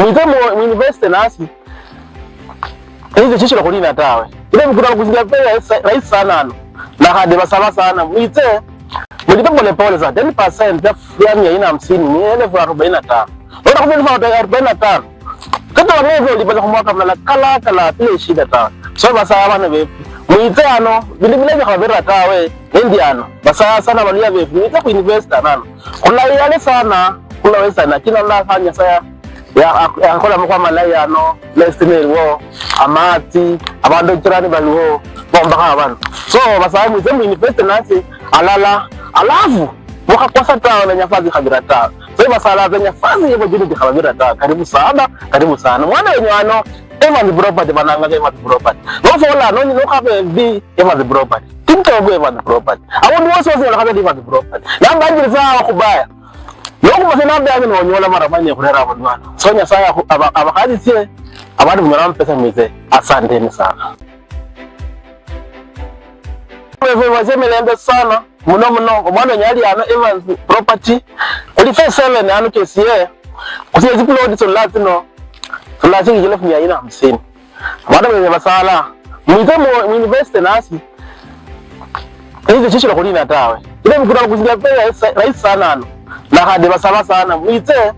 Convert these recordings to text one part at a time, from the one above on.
mu university nasi hizo chicho la kulina tawe ile mkuna kuzinga pesa rahisi sana na hadi basaba sana mwite mlipe pole pole za 10% ya fulani ya 50 ni 1045 ndio kwa 1045 kata wewe ulipaza kwa mwaka mla kala ile shida tawe so basaba na wewe mwite ano bilibile kwa vera tawe indiano basaba sana walia wewe mwite ku investor nano kuna yale sana kuna wewe sana kila la fanya saya ya akola mukwa malaya no lestineri wo amati abando kirani baliwo bomba abantu so basaba mwite mu investor nasi alala alafu wakakosa tawa na nyafazi kabira tawa so basala za nyafazi yebo jini kabira tawa karibu sana mwana wenye ano ema the property bananga ema the property no fola no no have be ema the property tinto ema the property awundi wose wose la ema the property nanga njiri sawa kubaya Yoku masena bya no nyola marabanye kurera abana sonya saya abakaditse abandi muramba pesa mize asante sana wewe wazemelembe sana muno mwana nyali ano Evans property uli face 7 ano KCA kusiye zipload so latino so lati ngile funya ina 50 abana bebe basala mwite mu university nasi hizo chicho la kulina tawe ile mkuna kuzinga pesa rahisi sana na hadi basaba sana mwite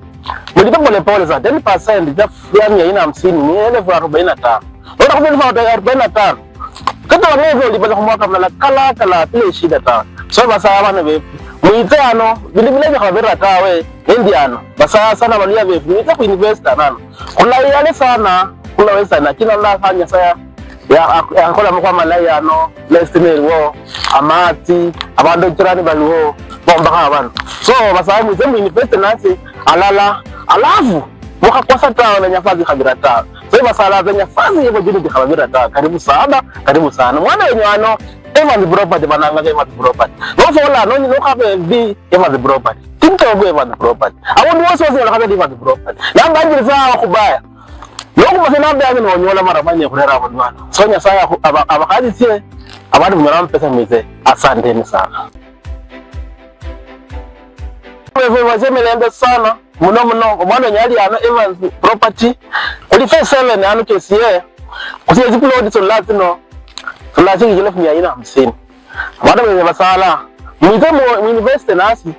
mlipe pole pole za 10% ya fulani ya 50 ni 1045 ndio kwa 1045 kata wewe ulipaza kwa mwaka mla kala ile shida tawe so basaba na wewe mwite ano bilibile kwa vera tawe indiano basaba sana walia wewe mwite ku investor nano kuna yale sana kuna wewe sana kila la fanya saya ya akola mukwa malaya no lestineri wo amati abando kirani baliwo bomba abantu so basaba mwite mu investor nasi alala alafu wakakosa tawa na nyafazi kabira tawa so basala za nyafazi yebo jini kabira tawa karibu sana mwana wenye ano ema the property bananga ema the property no fola no no have be ema the property tinto ema the property awundi wose wose la ema the property nanga njiri sawa kubaya yoku masena bya no nyola marabanye kurera abana sonya saya abakaditse abandi muramba pesa mize asante sana wewe wazemelembe sana muno mwana nyali ano Evans property uli face 7 ano KCA kusiye zipload so latino so lati ngile funya ina 50 abana bebe basala mwite mu university nasi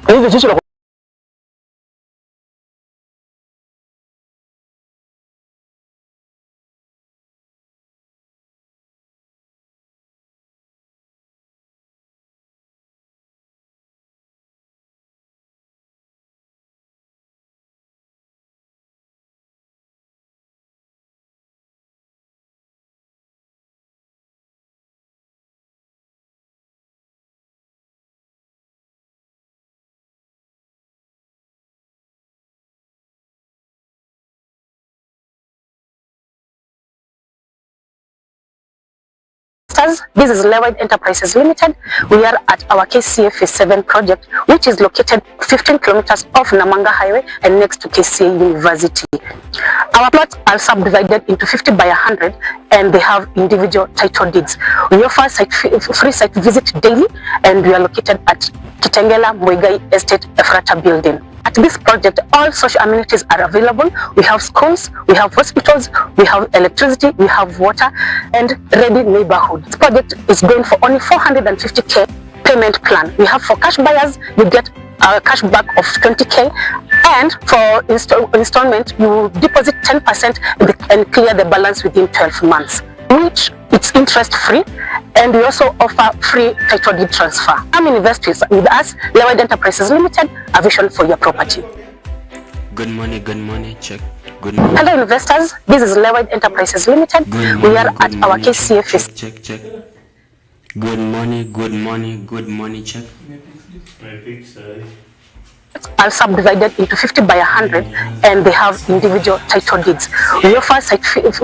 hizo chicho This is Leeward Enterprises Limited. We are at our KCA Phase 7 project, which is located 15 kilometers off Namanga Highway and next to KCA University. Our plots are subdivided into 50 by 100 and they have individual title deeds. We offer free site visit daily and we are located at Kitengela Muigai Estate Efrata building. At this project, all social amenities are available. We have schools, we have hospitals, we have electricity, we have water, and ready neighborhood. This project is going for only 450k payment plan. We have for cash buyers, you get a cash back of 20k, and for installment, you deposit 10% and clear the balance within 12 months, which it's interest free, and we also offer free title deed transfer. Come invest with us, Leeward Enterprises Limited, a vision for your property. Good morning, check. Good morning. Hello investors, this is Leeward Enterprises Limited. We are at our KCA Phase. Check. Good morning, check. Are subdivided into 50 by 100 and they have individual title deeds. We offer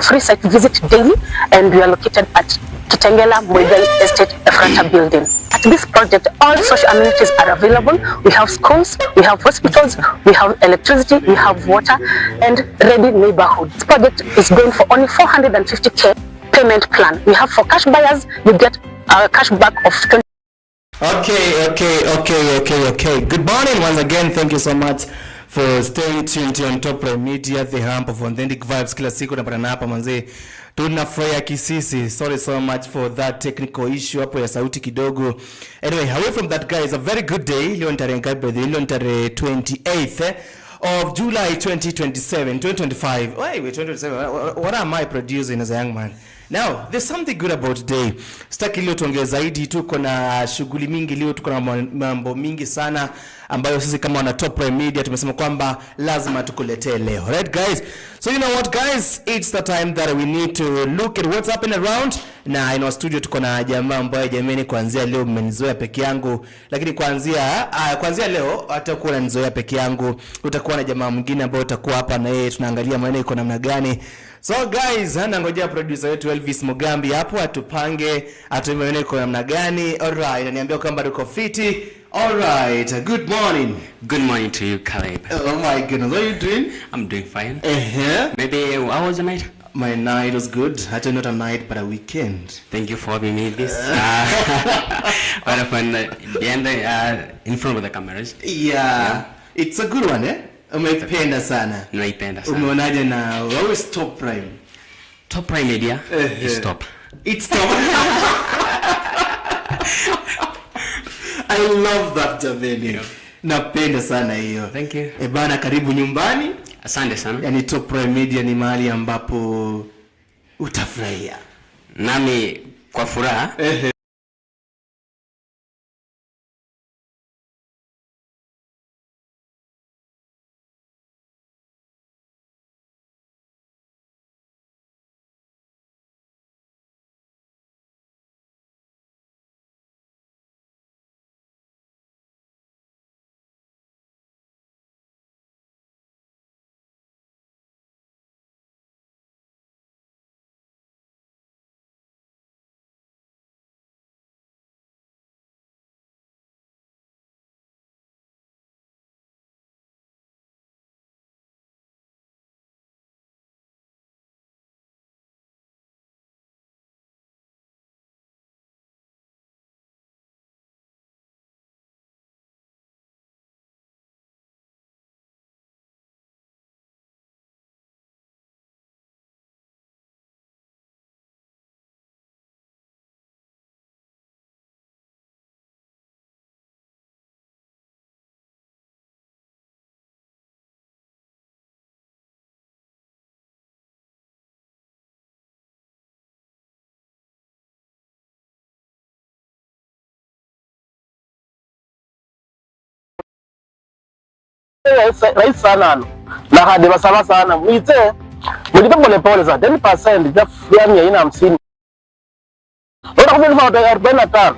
free site visit daily and we are located at Kitengela Muigai Estate Efrata building. At this project, all social amenities are available. We have schools, we have hospitals, we have electricity, we have water, and ready neighborhood. This project is going for only 450k payment plan. We have for cash buyers, you get a cash back of 20. Okay. Good morning once again. Thank you so much for staying tuned on Top Prime Media, the hump of authentic vibes. Kila siku napatana hapa manze, tunafurahia kisisi. Sorry so much for that technical issue hapo ya sauti kidogo. Anyway, away from that guys, a very good day. Leo tarehe ngapi? Leo tarehe 28th of July 2025. Wait, 2027. What am I producing as a young man? Now, there's something good about today. Sitaki leo tuongee zaidi, tuko na shughuli mingi leo, tuko na mambo mingi sana ambayo sisi kama wana Top Prime Media tumesema kwamba lazima tukuletee leo. Right guys? So you know what guys, it's the time that we need to look at what's happening around. Na in our studio tuko na jamaa ambaye jameni kuanzia leo mmenizoea peke yangu, lakini kuanzia leo hatakuwa unanizoea peke yangu. Utakuwa na jamaa mwingine ambaye utakuwa hapa na yeye tunaangalia maana iko namna gani. So guys, ngojea producer wetu Elvis Mugambi hapo atupange atuime maana iko namna gani. Alright, ananiambia kwamba uko fiti. Alright, good morning. Good morning to you, Caleb. Oh my goodness, what are you doing? I'm doing fine. Maybe how was the night? My night was good. Actually not a night but a weekend. Thank you for having me this. What a fun in front of the cameras. Yeah. It's a good one, eh? Umeipenda sana. Naipenda sana. Umeonaje na always Top Prime? Top Prime Media is top. It's top. I love that jameni. Yeah. Napenda sana hiyo. Thank you. Bana karibu nyumbani. Asante sana. Yaani Top Prime Media ni mahali ambapo utafurahia. Nami kwa furaha. Rahisi sana na hadi basaba sana mwite mlipe pole pole za 10% ya fulani ya 50. Ndio kwa mfano ya 45.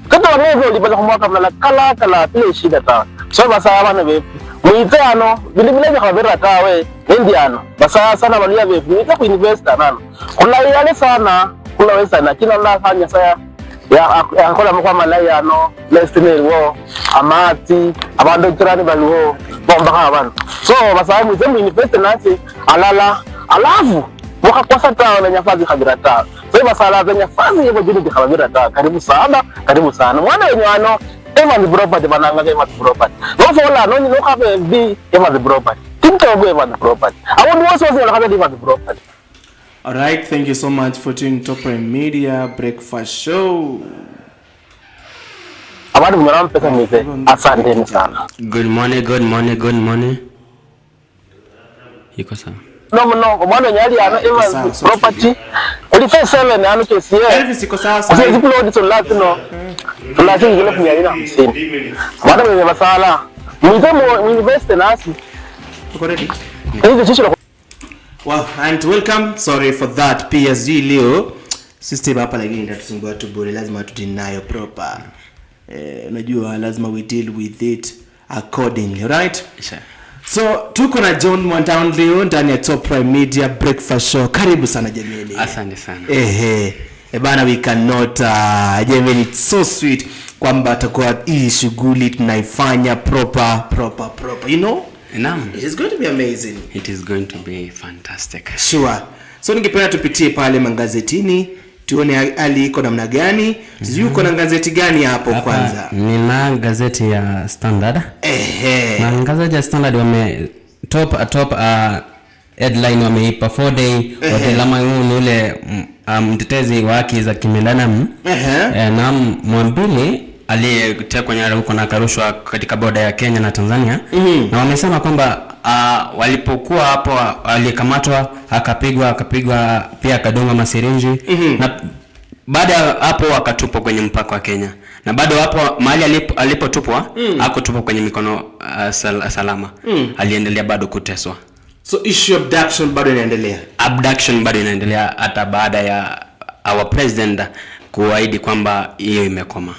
Kata wewe ulibaza kumwaka mnala kala ile shida ta. So basaba na wewe mwite ano vile kwa vera ta wewe indiano. Basaba sana walia wewe mwite ku invest nano. Kuna yale sana kula wewe sana kila nafanya saya ya akola mko malaya no lestinel wo amati abando kirani balwo bomba kabana so basamu zembu invest nasi alala alafu wakakosa tao na nyafazi kabira tao so basala za nyafazi yebo jini kabira tao karibu sana mwana wenye ano Evans property bananga Evans property no fola no no kabe bi Evans property tinto go Evans property awon woso woso kabe Evans property. All right, thank you so much for tuning Top Prime Media Breakfast Show. Abadu mmeram pesa mzee. Asante sana. Good morning. Iko sawa. No, mwana nyali ana Evans property. Ulife 7 ano kesi yeye. Elvis iko sawa sana. Sisi upload so latino. Tunataka ngile kwa 50. Bado mwenye masala. Mzee invest nasi. Uko ready? Hizo chicho. Well, and welcome. Sorry for that. PSG leo system hapa lakini ndatusumbua tu bure, lazima tudinayo proper. Unajua lazima we deal with it accordingly, right? Sure. So tuko na John Mwandown leo ndani ya Top Prime Media Breakfast Show. Karibu sana jameni. Asante sana. Bana we cannot jameni, it's so sweet kwamba atakuwa hii shughuli tunaifanya proper, you know? It is going to be amazing. It is going to be fantastic. Sure. So ningependa tupitie pale magazetini tuone hali iko namna gani. Sijui uko na gazeti gani hapo kwanza? Nina gazeti ya Standard. Na gazeti ya Standard wame top headline wameipa 4-day Odilama ni ule mtetezi wa haki za kibinadamu. Na Mwambili aliyetekwa nyara huko na karushwa katika boda ya Kenya na Tanzania. Na wamesema kwamba walipokuwa hapo alikamatwa akapigwa pia akadungwa masirinji. Na baada hapo akatupwa kwenye mpaka wa Kenya. Na bado hapo mahali alipotupwa hakutupwa kwenye mikono salama. Aliendelea bado kuteswa. So issue abduction bado inaendelea. Abduction bado inaendelea hata baada ya our president kuahidi kwamba hiyo imekoma.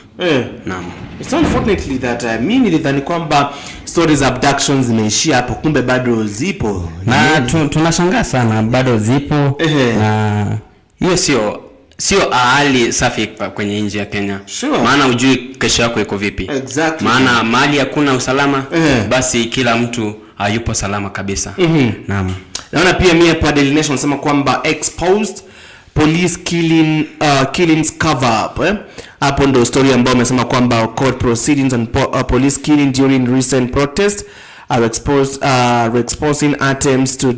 Naam. It's unfortunately that mimi nilidhani kwamba stories of abductions zimeishia hapo, kumbe bado zipo. Na tunashangaa sana bado zipo. Na hiyo sio hali safi kwenye nchi ya Kenya. Sure. Maana hujui kesho yako iko vipi. Exactly. Maana mahali hakuna usalama, basi kila mtu hayupo salama kabisa. Naam. Naona pia mimi hapa Daily Nation nasema kwamba exposed police killings cover up. Hapo ndo story ambayo amesema kwamba court proceedings on police killing during recent protest are exposing attempts to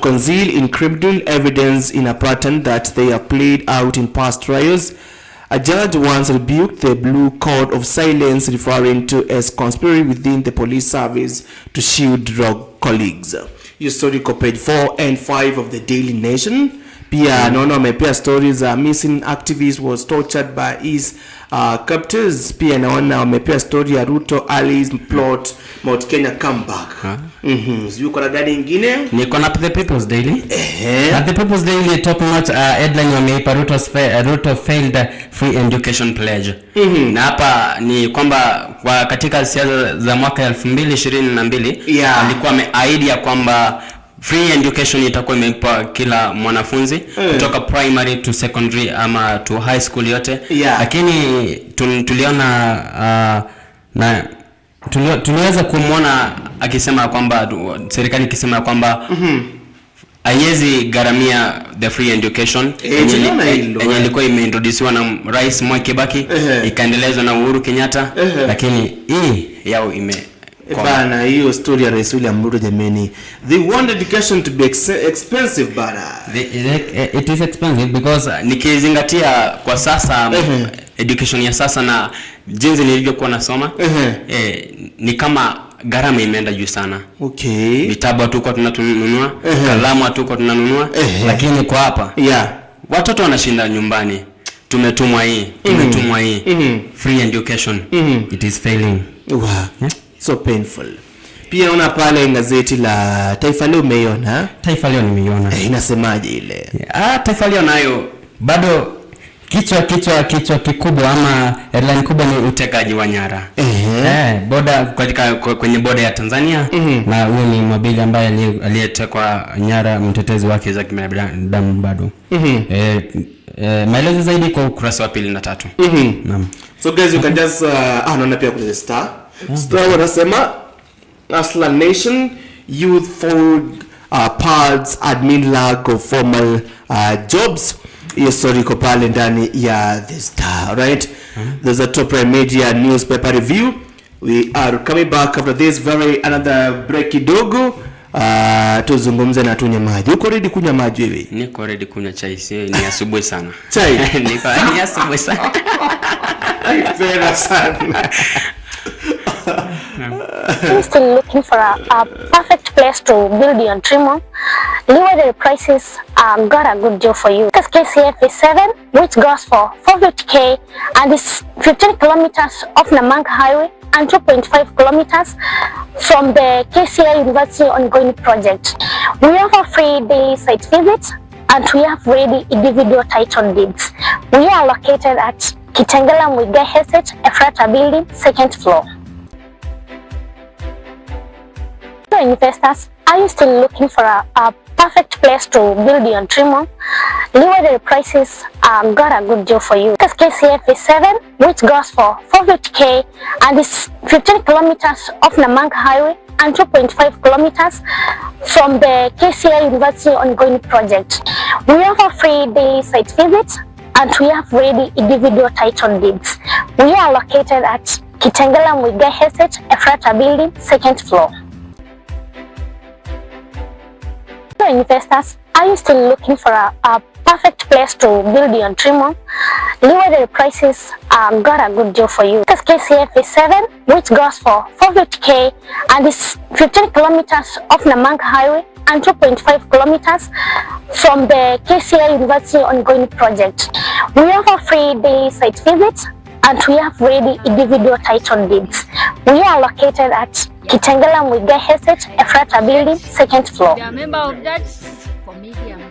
conceal incriminating evidence in a pattern that they have played out in past trials. A judge once rebuked the blue code of silence, referring to as conspiracy within the police service to shield drug colleagues. Your story on page 4 and 5 of the Daily Nation. Pia naona wamepea stories missing activist was tortured by his captors. Pia naona wamepea story ya Ruto Ali's plot Mount Kenya comeback. Sijui kuna gani nyingine? Niko na The People's Daily. At The People's Daily top notch headline wameipa Ruto failed free education pledge. Na hapa ni kwamba katika siasa za mwaka 2022 alikuwa ameahidi ya kwamba free education itakuwa imepa kila mwanafunzi kutoka primary to secondary ama to high school yote. Lakini tuliona tuliweza kumuona akisema kwamba serikali ikisema kwamba haiwezi garamia the free education yenye ilikuwa imeintroduciwa na Rais Mwai Kibaki ikaendelezwa na Uhuru Kenyatta. Lakini hii yao bana hiyo story ya Rais William Ruto jameni, they want education to be expensive bana. It is expensive because nikizingatia kwa sasa education ya sasa na jinsi nilivyokuwa nasoma ni kama gharama imeenda juu sana. Vitabu hatuko tunanunua, kalamu hatuko tunanunua, lakini kwa hapa watoto wanashinda nyumbani. Tumetumwa hii free education. It is failing. So painful. Pia una pale gazeti la Taifa Leo umeiona? Taifa Leo nimeiona. Inasemaje ile? Taifa Leo nayo bado kichwa kikubwa ama headline kubwa ni utekaji wa nyara. Boda kwenye boda ya Tanzania. Na huyo ni Mwambili ambaye aliyetekwa nyara mtetezi wake za kibinadamu bado. Maelezo zaidi kwa ukurasa wa 2 na 3. Naam. So guys you can just naona pia kuna Star wanasema Aslan Nation youth for parts admin lack of formal jobs. Hiyo story iko pale ndani ya The Star, right? There's a top media newspaper review. We are coming back after this another break kidogo. Tuzungumze na tunywe maji. Uko ready kunywa maji wewe? Niko ready kunywa chai, ni asubuhi sana. Chai? Ni asubuhi sana. Very sana. I'm still looking for a perfect place to build your dream on. Lower the prices, got a good deal for you. This KCF is 7, which goes for 450k and is 15 kilometers off Namanga Highway and 2.5 kilometers from the KCA University ongoing project. We have a free daily site visit and we have ready individual title deeds. We are located at Kitengela Mwiga Estate, Efrata Building, 2nd floor. Investors, are you still looking for a perfect place to build your dream on? Leeway prices got a good deal for you. Because KCF is 7, which goes for 450k and is 15 kilometers off Namanga Highway and 2.5 kilometers from the KCA University ongoing project. We offer free daily site visits and we have ready individual title deeds. We are located at Kitengela Mwigai Estate, Ephrata Building, 2nd floor. So investors, are you still looking for a perfect place to build your dream home? Leeway prices got a good deal for you. Because KCF is 7, which goes for 450k and is 15 kilometers off Namanga Highway and 2.5 kilometers from the KCA University ongoing project. We offer free daily site visits and we have ready individual title deeds. We are located at Kitengela Mwigai Estate, Ephrata Building, 2nd floor. We are a member of that comedian.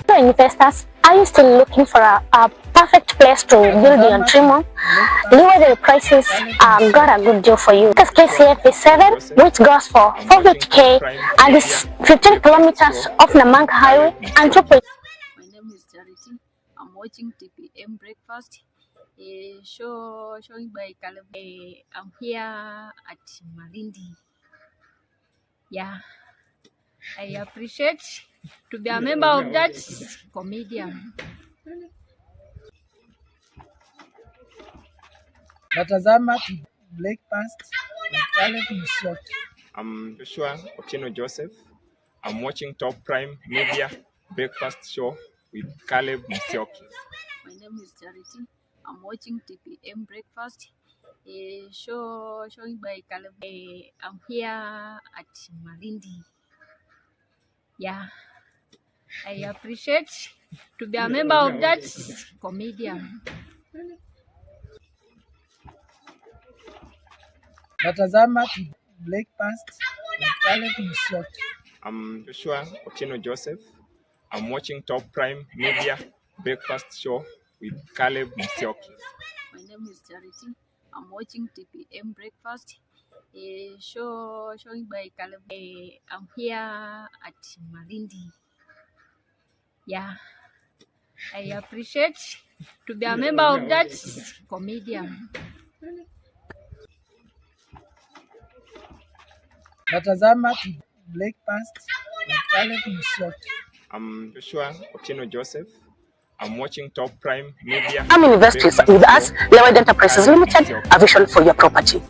So investors, are you still looking for a perfect place to build your dream home? Leeway prices got a good deal for you. Because KCF is 7, which goes for 450k and is 15 kilometers off Namanga Highway and 2. My name is Charity. I'm watching TPM Breakfast. Showing by Caleb. I'm here at Malindi. Yeah, I appreciate to be a member of that comedian. Natazama Breakfast na Caleb Musyoki. I'm Joshua Otieno Joseph. I'm watching Top Prime Media Breakfast Show with Caleb Musyoki. My name is Charity. I'm watching TPM Breakfast. Showing by Caleb. I'm here at Malindi. Yeah, I appreciate to be a member of that comedian. Natazama Breakfast na Caleb Musyoki. I'm Joshua Otieno Joseph. I'm watching Top Prime Media Breakfast Show with Caleb Musyoki. My name is Charity. I'm watching TPM Breakfast. Showing by Caleb. I'm here at Malindi. Yeah, I appreciate to be a member of that comedian. Natazama Breakfast na Caleb Musyoki. I'm Joshua Otieno Joseph. I'm watching Top Prime Media. Come invest with us, Leeway Enterprises Limited, a vision for your property.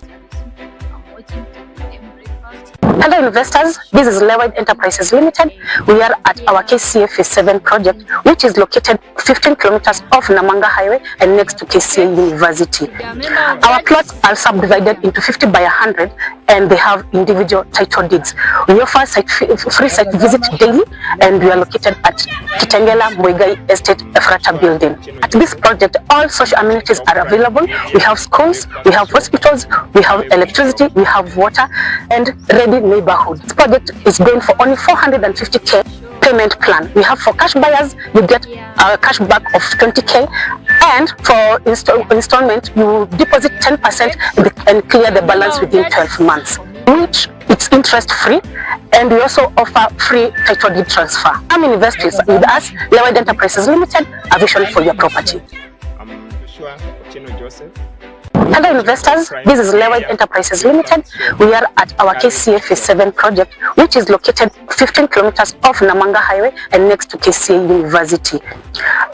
I'm watching TPM Breakfast. Hello investors, this is Leeway Enterprises Limited. We are at our KCA Phase 7 project, which is located 15 kilometers off Namanga Highway and next to KCA University. Our plots are subdivided into 50 by 100 and they have individual title deeds. We offer free site visit daily and we are located at Kitengela Mwigai Estate, Ephrata Building. At this project, all social amenities are available. We have schools, we have hospitals, we have electricity, we have water and ready neighborhood. This project is going for only 450k payment plan. We have for cash buyers, you get a cash back of 20k, and for installment, you deposit 10% and clear the balance within 12 months, which it's interest free, and we also offer free title deed transfer. Come invest with us, Leeway Enterprises Limited, a vision for your property. I'm Joshua Otieno Joseph. Hello investors, this is Leeway Enterprises Limited. We are at our KCA Phase 7 project, which is located 15 kilometers off Namanga Highway and next to KCA University.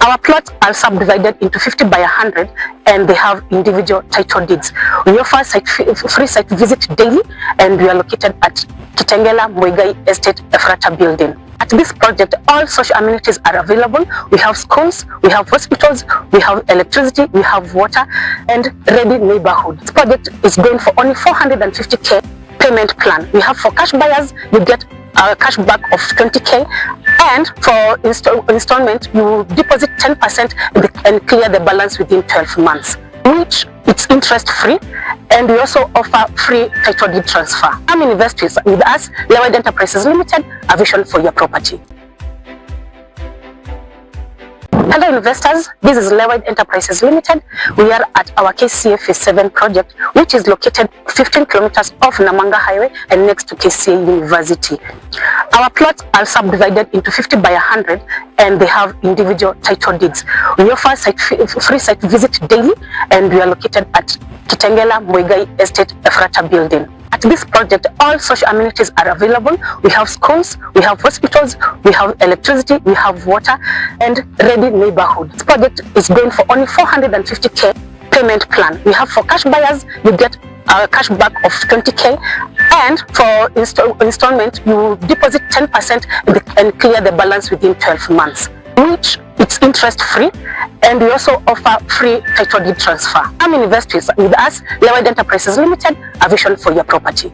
Our plots are subdivided into 50 by 100 and they have individual title deeds. We offer free site visit daily and we are located at Kitengela Mwigai Estate, Ephrata Building. At this project, all social amenities are available. We have schools, we have hospitals, we have electricity, we have water and ready neighborhood. This project is going for only 450k payment plan. We have for cash buyers, you get a cash back of 20k, and for installment, you deposit 10% and clear the balance within 12 months, which it's interest free, and we also offer free title deed transfer. Come invest with us, Leeway Enterprises Limited, a vision for your property. Hello investors, this is Leeway Enterprises Limited. We are at our KCA Phase 7 project, which is located 15 kilometers off Namanga Highway and next to KCA University. Our plots are subdivided into 50 by 100 and they have individual title deeds. We offer free site visit daily and we are located at Kitengela Muigai Estate Efrata building. At this project, all social amenities are available. We have schools, we have hospitals, we have electricity, we have water and ready neighborhood. This project is going for only 450k payment plan. We have for cash buyers, you get a cash back of 20k, and for installment, you deposit 10% and clear the balance within 12 months, which it's interest free, and we also offer free title deed transfer. Come and invest with us, Lewide Enterprises Limited, a vision for your property.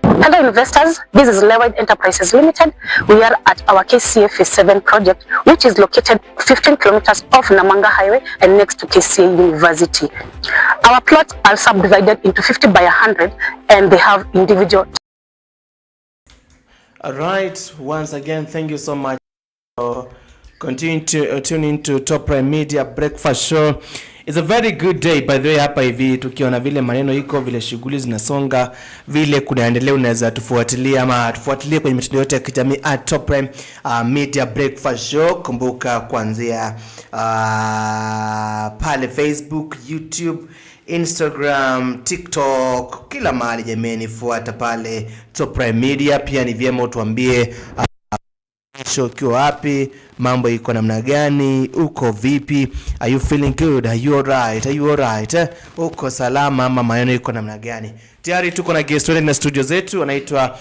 Other investors, this is Lewide Enterprises Limited. We are at our KCA Phase 7 project, which is located 15 kilometers off Namanga Highway and next to KCA University. Our plots are subdivided into 50 by 100 and they have individual. All right, once again, thank you so much for continuing to tune into Top Prime Media Breakfast Show. It's a very good day by the way. Hapa hivi tukiona vile maneno iko, vile shughuli zinasonga, vile kunaendelea, unaweza tufuatilia ama tufuatilie kwenye mitandao yote ya kijamii at Top Prime Media Breakfast Show. Kumbuka kuanzia pale Facebook, YouTube, Instagram, TikTok, kila mahali jameni, fuata pale Top Prime Media. Pia ni vyema utuambie show ukiwa wapi, mambo iko namna gani, uko vipi, are you feeling good, are you alright, uko salama ama maneno iko namna gani. Tayari tuko na guest wetu na studio zetu, anaitwa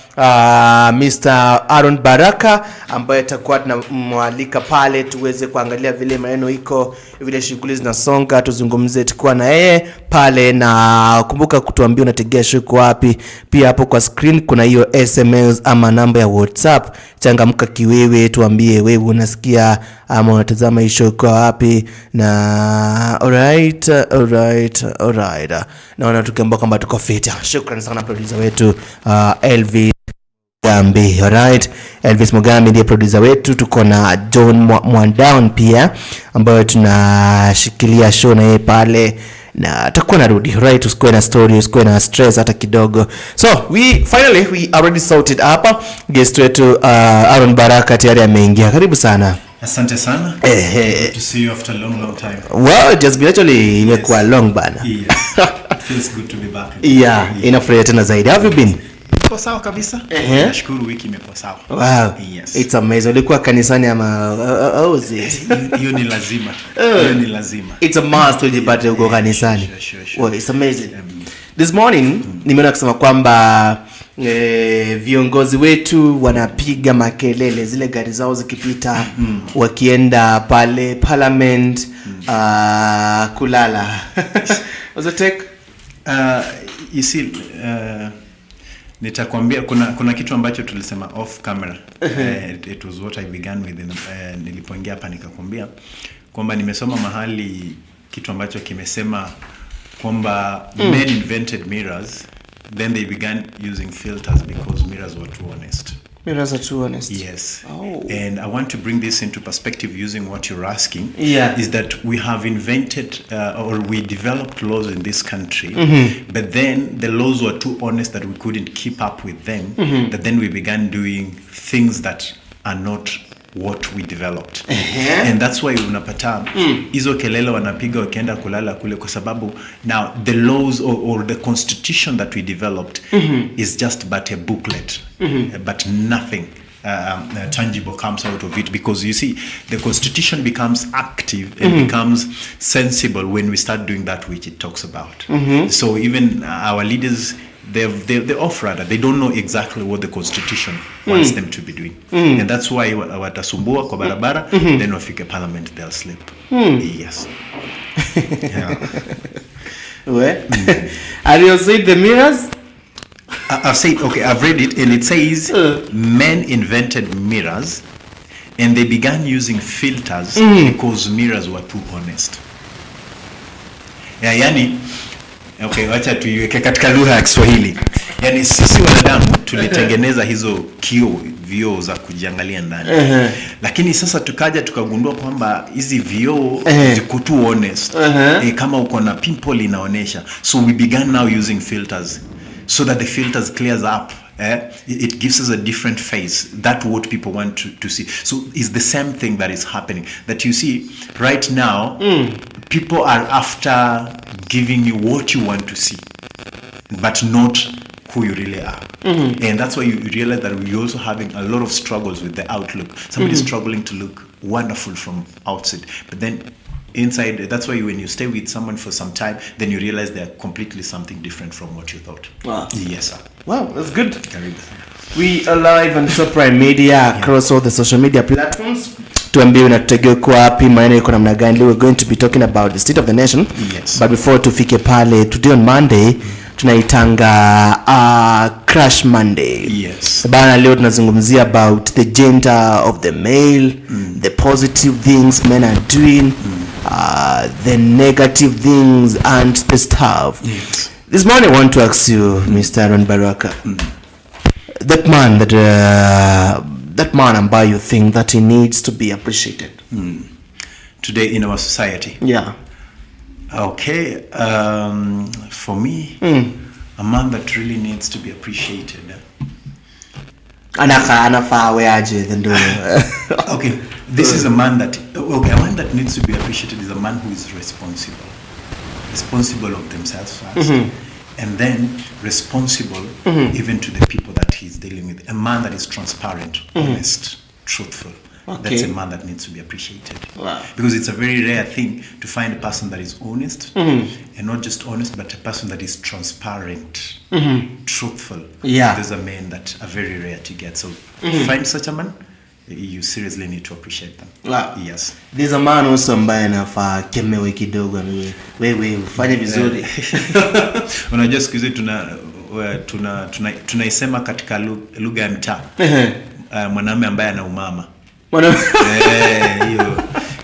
Mr. Aaron Baraka, ambaye atakuwa tunamwalika pale tuweze kuangalia vile maneno iko, vile shughuli zinasonga, tuzungumze tukua na yeye pale. Na kumbuka kutuambia unategea show kwa wapi. Pia hapo kwa screen kuna hiyo SMS ama namba ya WhatsApp, changamka kiwewe, tuambie wewe unasikia ama unatazama show kwa wapi. Na alright. Naona tukiamba kwamba tuko fit. Shukrani sana producer wetu Elvis Mugambi. Alright, Elvis Mugambi ndiye producer wetu. Tuko na John Mwandown pia ambaye tunashikilia show na yeye pale, na atakuwa narudi. Right, usikuwe na story, usikuwe na stress hata kidogo. So we already sorted hapa. Guest wetu Aaron Baraka tayari ameingia. Karibu sana. Asante sana. Good to see you after a long time. Well, just been actually imekuwa long bana. Yes. It feels good to be back. Yeah, inafurahisha tena zaidi. How have you been? Kwa sawa kabisa. Nashukuru wiki imekuwa sawa. Wow. Yes. It's amazing. Ulikuwa kanisani ama hiyo ni lazima. It's a must ujipate uko kanisani. Sure. Well, it's amazing. This morning nimeona kusema kwamba viongozi wetu wanapiga makelele, zile gari zao zikipita wakienda pale parliament kulala. What's the take? You see, nitakwambia kuna kitu ambacho tulisema off camera. It was what I began with nilipoingia hapa, nikakwambia kwamba nimesoma mahali kitu ambacho kimesema kwamba men invented mirrors, then they began using filters because mirrors were too honest. Mirrors are too honest. Yes. Oh. And I want to bring this into perspective using what you're asking. Yeah. Is that we have invented or we developed laws in this country, but then the laws were too honest that we couldn't keep up with them, that then we began doing things that are not what we developed. And that's why unapata hizo kelele wanapiga wakienda kulala kule, kwa sababu now the laws or the constitution that we developed is just but a booklet, but nothing tangible comes out of it, because you see the constitution becomes active and becomes sensible when we start doing that which it talks about. So even our leaders, they're off radar. They don't know exactly what the constitution wants them to be doing. And that's why watasumbua kwa barabara, then wafike parliament they'll sleep. Yes. Yeah. Well, and you see the mirrors? I've said, okay, I've read it, and it says men invented mirrors and they began using filters because mirrors were too honest. Yeah, yani, okay, wacha tuiweke katika lugha ya Kiswahili. Yani sisi wanadamu tulitengeneza hizo vioo za kujiangalia ndani. Lakini sasa tukaja tukagundua kwamba hizi vioo ziko too honest. Kama uko na pimple inaonesha. So we began now using filters so that the filters clears up it gives us a different face. That's what people want to see. So it's the same thing that is happening. That you see right now, people are after giving you what you want to see, but not who you really are. And that's why you realize that we're also having a lot of struggles with the outlook. Somebody's struggling to look wonderful from outside, but then inside, that's why when you stay with someone for some time, then you realize they're completely something different from what you thought. Wow. Yes, sir. Wow, that's good. We are live on Top Prime Media across all the social media platforms. Tuambie unatutegea kwa wapi, maana iko namna gani. We're going to be talking about the state of the nation. Yes. But before tufike pale, today on Monday tunaitanga Crash Monday. Yes. Bana, leo tunazungumzia about the gender of the male, the positive things men are doing, the negative things and the stuff. Yes. This morning I want to ask you, Mr. Aaron Baraka, that man ambaye you think that he needs to be appreciated Today in our society. Yeah. Okay. For me, a man that really needs to be appreciated. Anafaa weaje ndo. Okay. This is a man that that needs to be appreciated is a man who is responsible of themselves first, and then responsible even to the people that he's dealing with. A man that is transparent, honest, truthful. Okay. That's a man that needs to be appreciated. Wow. Because it's a very rare thing to find a person that is honest, and not just honest, but a person that is transparent, truthful. Yeah. Those are men that are very rare to get. So if you find such a man, you seriously need to appreciate them. Wow. Yes. There's a man also ambaye anafaa kemewe kidogo, wewe ufanye vizuri. Unajua siku hizi tunaisema katika lugha ya mtaa. Mwanamume ambaye ana umama.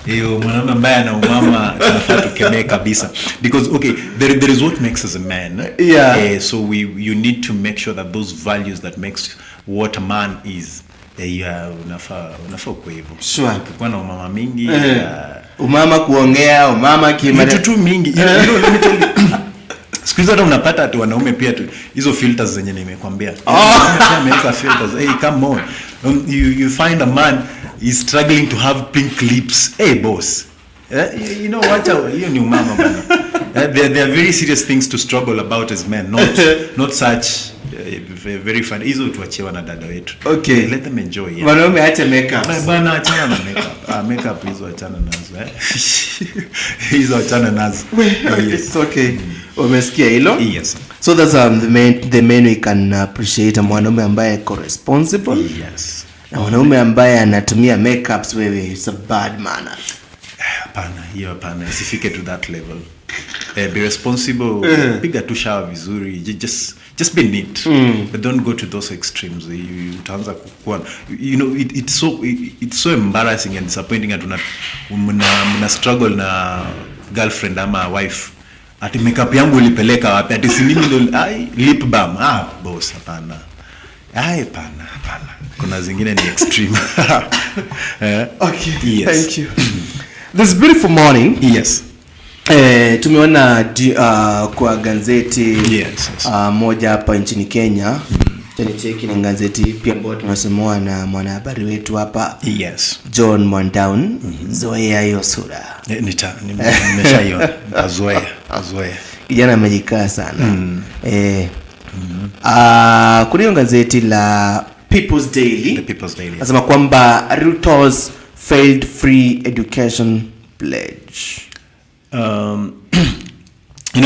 Hiyo mwanamume ambaye ana umama tunafaa tukemee kabisa, because okay, there is what makes us a man. Yeah. So you need to make sure that those values that makes what a man is, unafaa kwa hivyo. Sure. Ukikuwa na umama mingi, umama kuongea, umama vitu tu mingi. Let me tell you. Siku hizi hata unapata ati wanaume pia tu hizo filters zenye nimekwambia. Ameweka filters. Hey, come on. You find a man is struggling to have pink lips. Hey boss. You know what? Hiyo ni umama bana. There are very serious things to struggle about as men, not such very fun. Hizo tuachiwa na dada wetu. Okay. Let them enjoy. Yeah. Wanaume acha makeup. Bana achana na makeup. Makeup hizo achana nazo. Hizo achana nazo. It's okay. Umesikia hilo? Yes. So that's the main we can appreciate, mwanaume ambaye iko responsible. Yes. Na mwanaume ambaye anatumia makeups, wewe it's a bad manners. Hapana, isifike to that level. Be responsible, piga tu shower vizuri, just be neat. But don't go to those extremes. Utaanza kukua, it's so embarrassing and disappointing at mna struggle na girlfriend ama wife. Ati makeup yangu ulipeleka wapi? Ati si mimi ndo lip balm. Boss, hapana. Hapana. Kuna zingine ni extreme. Okay. Yes. Thank you. This beautiful morning. Yes. Tumeona kwa gazeti yes. Moja hapa nchini Kenya. Cheki na gazeti pia ambayo tunasomewa na mwanahabari wetu hapa. Yes. John Mondown. Zoea hiyo sura. Nimeshaiona. Azoea. Kijana amejikaa sana. Kuna gazeti la People's Daily. The People's Daily. Nasema kwamba Ruto's failed free education pledge.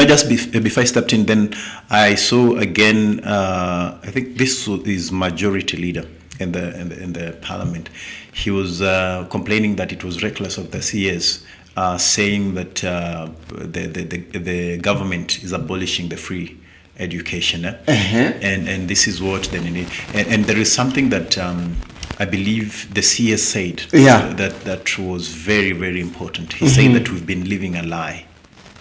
Just before I stepped in, then I saw again. I think this is majority leader in the parliament. He was complaining that it was reckless of the CS, saying that the government is abolishing the free education, and this is what they need. And there is something that I believe the CS said. Yeah. That was very, very important. He said that we've been living a lie.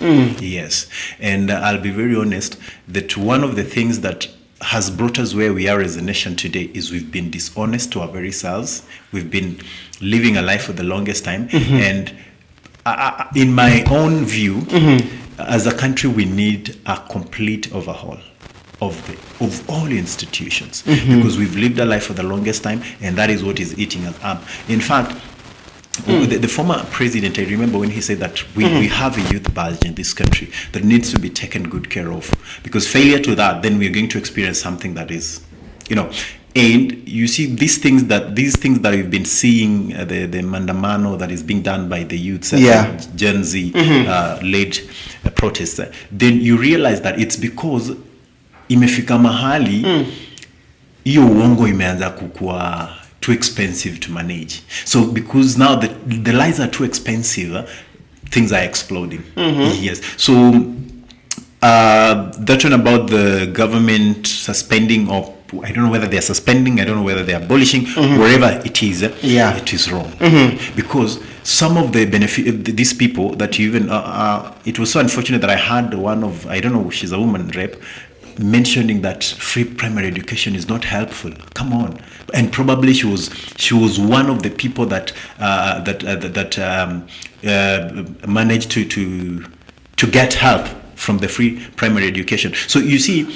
Yes, and I'll be very honest that one of the things that has brought us where we are as a nation today is we've been dishonest to our very selves. We've been living a lie for the longest time, and in my own view, as a country, we need a complete overhaul. of all institutions, because we've lived a life for the longest time, and that is what is eating us up. In fact, the former president, I remember when he said that we have a youth bulge in this country that needs to be taken good care of, because failure to that, then we're going to experience something that is, and you see these things that we've been seeing, the mandamano that is being done by the youths, Gen Z led protests, then you realize that it's because imefika mahali hiyo uongo imeanza kukua too expensive to manage. So because now the lies are too expensive, things are exploding. Yes. So that one about the government suspending, or I don't know whether they're suspending, I don't know whether they're abolishing, wherever it is, it is wrong. Because some of the benefit, these people that you even, it was so unfortunate that I had one of, I don't know, she's a woman rep, mentioning that free primary education is not helpful. Come on. And probably she was one of the people that managed to get help from the free primary education. So you see,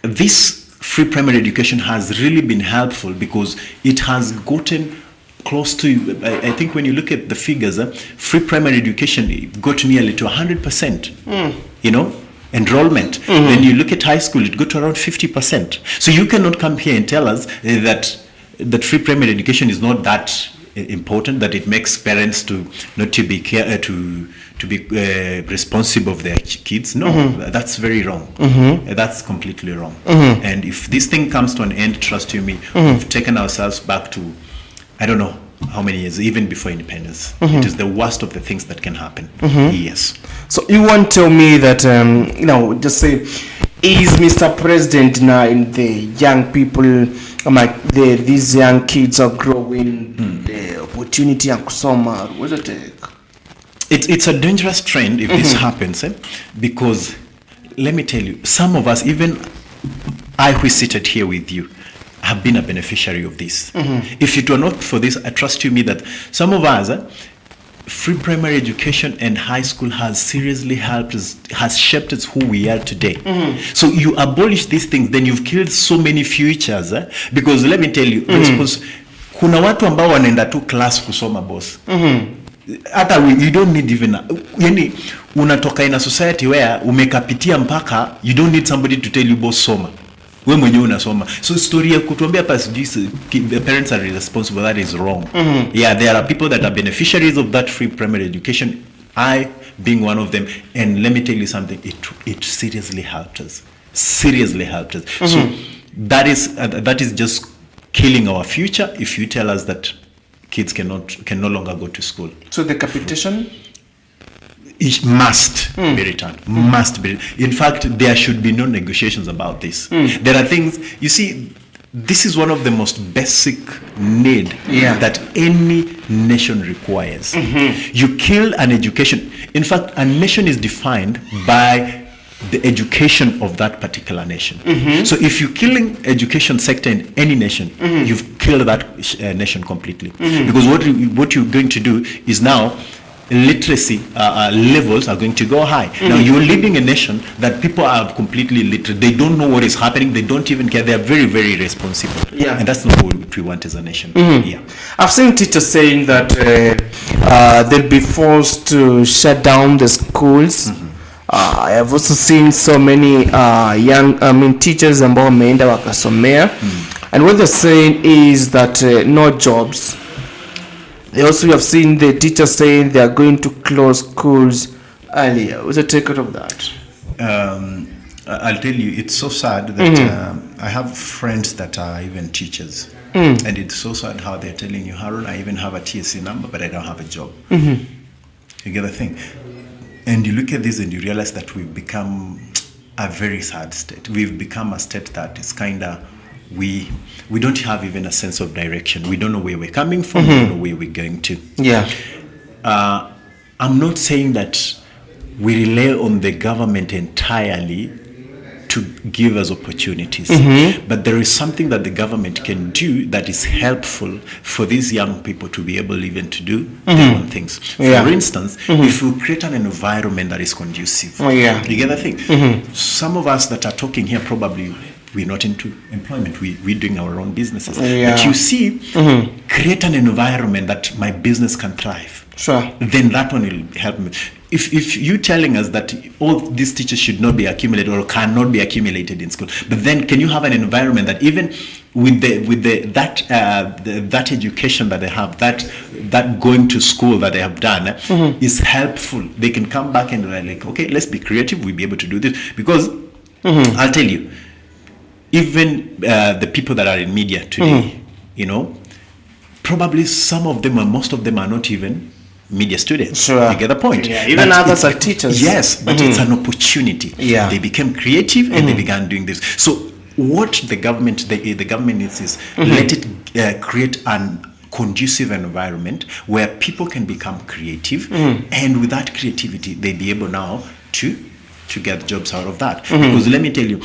this free primary education has really been helpful because it has gotten close to, I think when you look at the figures, free primary education got nearly to 100%, enrollment. When you look at high school, it got to around 50%. So you cannot come here and tell us that free primary education is not that important, that it makes parents to not to be responsible of their kids. No, that's very wrong. That's completely wrong. And if this thing comes to an end, trust you me, we've taken ourselves back to, I don't know how many years, even before independence. It is the worst of the things that can happen. Yes. So you won't tell me that, just say, is Mr. President now in the young people, like these young kids are growing, the opportunity and kusoma, what's it take? It's a dangerous trend if this happens, because let me tell you, some of us, even I who is seated here with you, have been a beneficiary of this. If it were not for this, I trust you me that some of us, free primary education and high school has seriously helped us, has shaped us who we are today. So you abolish these things, then you've killed so many futures, because let me tell you, kuna watu ambao wanaenda tu class kusoma boss. Hata you don't need even, yani unatoka in a society where umekapitia mpaka you don't need somebody to tell you boss soma. We mwenyewe unasoma. So story ya kutuambia the parents are responsible, that is wrong. Yeah, there are people that are beneficiaries of that free primary education, I being one of them, and let me tell you something, it seriously helped us. Seriously helped us. So that is just killing our future if you tell us that kids can no longer go to school. So the capitation? It must be returned. Must be. In fact, there should be no negotiations about this. There are things, you see, this is one of the most basic need that any nation requires. You kill an education. In fact, a nation is defined by the education of that particular nation. So if you're killing education sector in any nation, you've killed that nation completely. Because what you're going to do is now literacy levels are going to go high. Now you're leading a nation that people are completely literate. They don't know what is happening. They don't even care. They are very, very responsible. And that's not what we want as a nation. I've seen teachers saying that they'll be forced to shut down the schools. I have also seen so many teachers ambao wameenda wakasomea, and what they're saying is that no jobs. They also have seen the teachers saying they are going to close schools earlier. What's the take out of that? I'll tell you, it's so sad that I have friends that are even teachers. And it's so sad how they're telling you, Harun, I even have a TSC number, but I don't have a job. You get the thing? And you look at this and you realize that we've become a very sad state. We've become a state that is kind of, we don't have even a sense of direction. We don't know where we're coming from. We don't know where we're going to. I'm not saying that we rely on the government entirely to give us opportunities. But there is something that the government can do that is helpful for these young people to be able even to do their own things. For instance, if we create an environment that is conducive, you get the thing? Some of us that are talking here probably we're not into employment. We're doing our own businesses. But you see, create an environment that my business can thrive. Sure. Then that one will help me. If you're telling us that all these teachers should not be accumulated or cannot be accumulated in school, but then can you have an environment that even with that education that they have, that going to school that they have done is helpful. They can come back and they're like, okay, let's be creative. We'll be able to do this because I'll tell you. Even the people that are in media today, you know, probably some of them or most of them are not even media students. Sure. You get the point? Yeah, even others are teachers. Yes, but it's an opportunity. Yeah. They became creative and they began doing this. So what the government needs is let it create an conducive environment where people can become creative, and with that creativity, they be able now to get jobs out of that. Because let me tell you,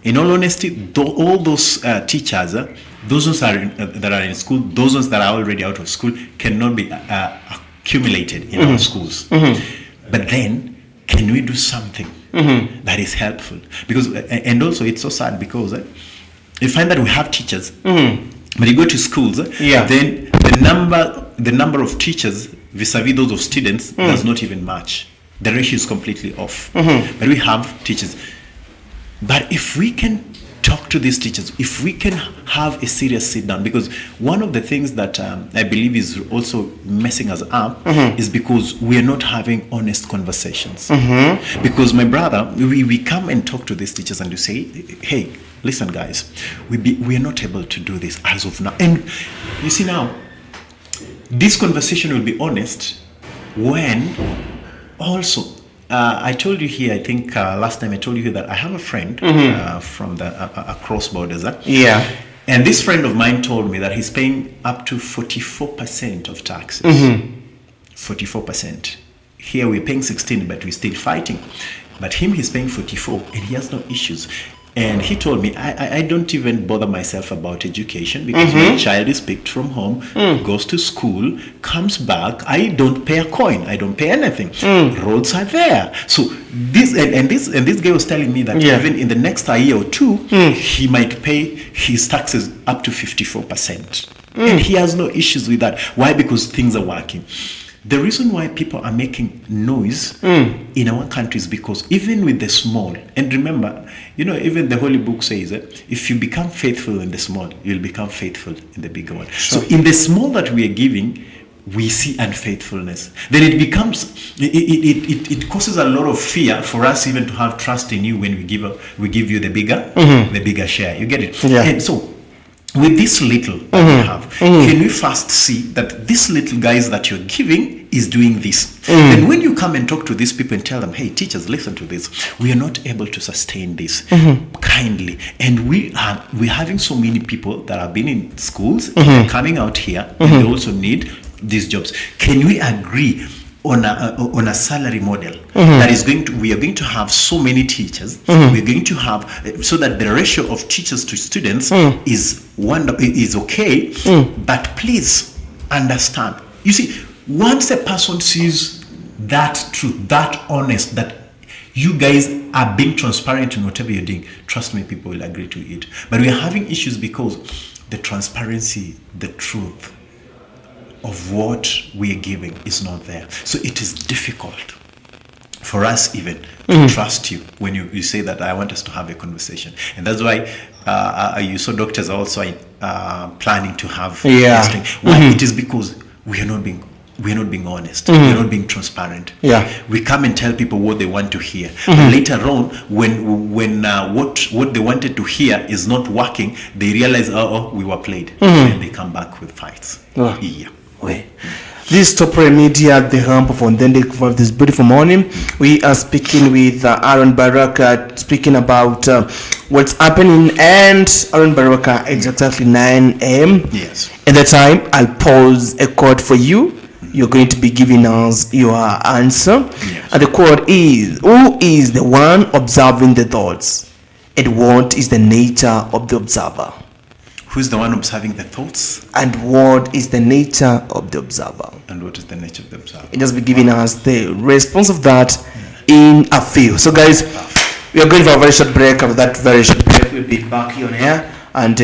in all honesty, all those teachers, those ones that are in school, those ones that are already out of school, cannot be accumulated in our schools. But then, can we do something that is helpful? Because, and also, it's so sad because you find that we have teachers, but you go to schools, then the number of teachers vis-a-vis those of students does not even match. The ratio is completely off. But we have teachers. But if we can talk to these teachers, if we can have a serious sit down, because one of the things that I believe is also messing us up is because we are not having honest conversations. Because my brother, we come and talk to these teachers and you say, hey, listen guys, we are not able to do this as of now. And you see now, this conversation will be honest when also, I told you here, I think last time I told you here that I have a friend from across borders. And this friend of mine told me that he's paying up to 44% of taxes. 44%. Here we're paying 16, but we're still fighting. But he's paying 44, and he has no issues. And he told me, I don't even bother myself about education because my child is picked from home, goes to school, comes back. I don't pay a coin. I don't pay anything. Roads are there. So this guy was telling me that even in the next year or two, he might pay his taxes up to 54%. And he has no issues with that. Why? Because things are working. The reason why people are making noise in our country is because even with the small, and remember, you know, even the Holy Book says that if you become faithful in the small, you'll become faithful in the bigger one. Sure. So in the small that we are giving, we see unfaithfulness. Then it becomes, it causes a lot of fear for us even to have trust in you when we give you the bigger share. You get it? Yeah. And so, with this little that we have, can we first see that this little guys that you're giving is doing this? And when you come and talk to these people and tell them, hey, teachers, listen to this. We are not able to sustain this kindly. And we're having so many people that have been in schools and they're coming out here and they also need these jobs. Can we agree on a salary model that is we are going to have so many teachers, we're going to have so that the ratio of teachers to students is okay, but please understand, you see, once a person sees that truth, that honest, that you guys are being transparent in whatever you're doing, trust me, people will agree to it. But we are having issues because the transparency, the truth of what we are giving is not there. So it is difficult for us even to trust you when you say that I want us to have a conversation. And that's why you saw doctors are also planning to have testing. Why? It is because we are not being honest. We are not being transparent. We come and tell people what they want to hear. But later on, when what they wanted to hear is not working, they realize, we were played. And they come back with fights. This is Top Prime Media at the hump of Authentic Vibe this beautiful morning. We are speaking with Aaron Baraka, speaking about what's happening. And Aaron Baraka, it's exactly 9 a.m. Yes. At the time, I'll pause a chord for you. You're going to be giving us your answer. Yes. And the quote is, who is the one observing the thoughts? And what is the nature of the observer? Who's the one observing the thoughts? And what is the nature of the observer? And what is the nature of the observer? It just be giving us the response of that in a few. So guys, we are going for a very short break. After that very short break, we'll be back here on air and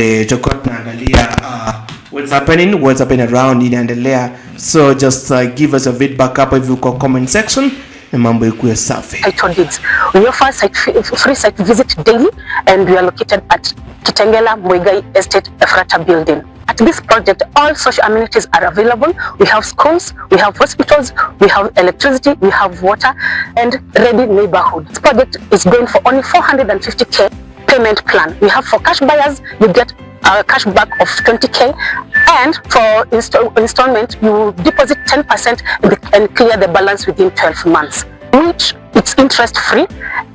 what's happening around inaendelea. So just give us a feedback up if you call comment section. Mambo ikuwe safi. Title deeds. We offer free site visit daily, and we are located at Kitengela Muigai Estate Efrata building. At this project, all social amenities are available. We have schools, we have hospitals, we have electricity, we have water, and ready neighborhood. This project is going for only 450k payment plan. We have for cash buyers, you get a cash back of 20k, and for installment, you deposit 10% and clear the balance within 12 months, which it's interest free,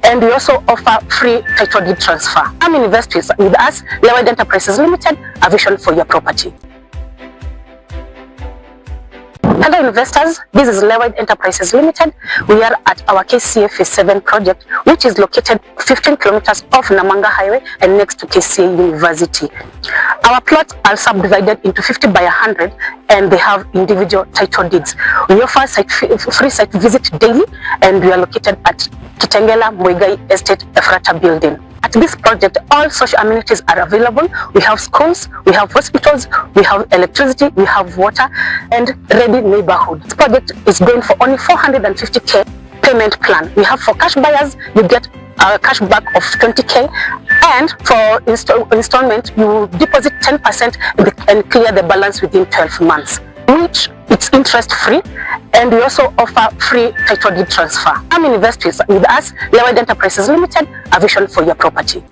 and we also offer free title deed transfer. Come invest with us, Lewide Enterprises Limited, a vision for your property. Hello investors, this is Lewide Enterprises Limited. We are at our KCA Phase 7 project, which is located 15 kilometers off Namanga Highway and next to KCA University. Our plots are subdivided into 50 by 100, and they have individual title deeds. We offer free site visit daily, and we are located at Kitengela Muigai Estate Efrata building. At this project, all social amenities are available. We have schools, we have hospitals, we have electricity, we have water, and ready neighborhood. This project is going for only 450k payment plan. We have for cash buyers, you get a cash back of 20k, and for installment, you deposit 10% and clear the balance within 12 months, which it's interest free, and we also offer free title deed transfer. Come invest with us, Lewide Enterprises Limited, a vision for your property.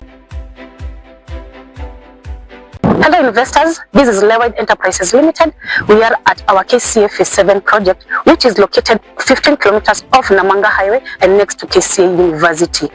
Hello investors, this is Lewide Enterprises Limited. We are at our KCA Phase 7 project, which is located 15 kilometers off Namanga Highway and next to KCA University.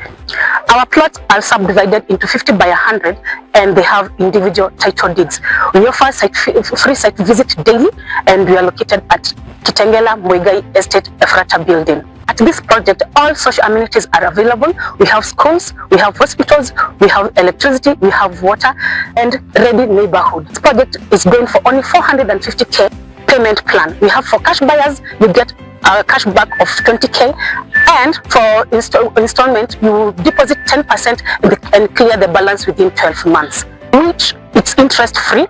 Our plots are subdivided into 50 by 100, and they have individual title deeds. We offer free site visit daily, and we are located at Kitengela Muigai Estate Efrata building. At this project, all social amenities are available. We have schools, we have hospitals, we have electricity, we have water, and ready neighborhood. This project is going for only 450k payment plan. We have for cash buyers, you get a cash back of 20k, and for installment, you deposit 10% and clear the balance within 12 months, which it's interest free,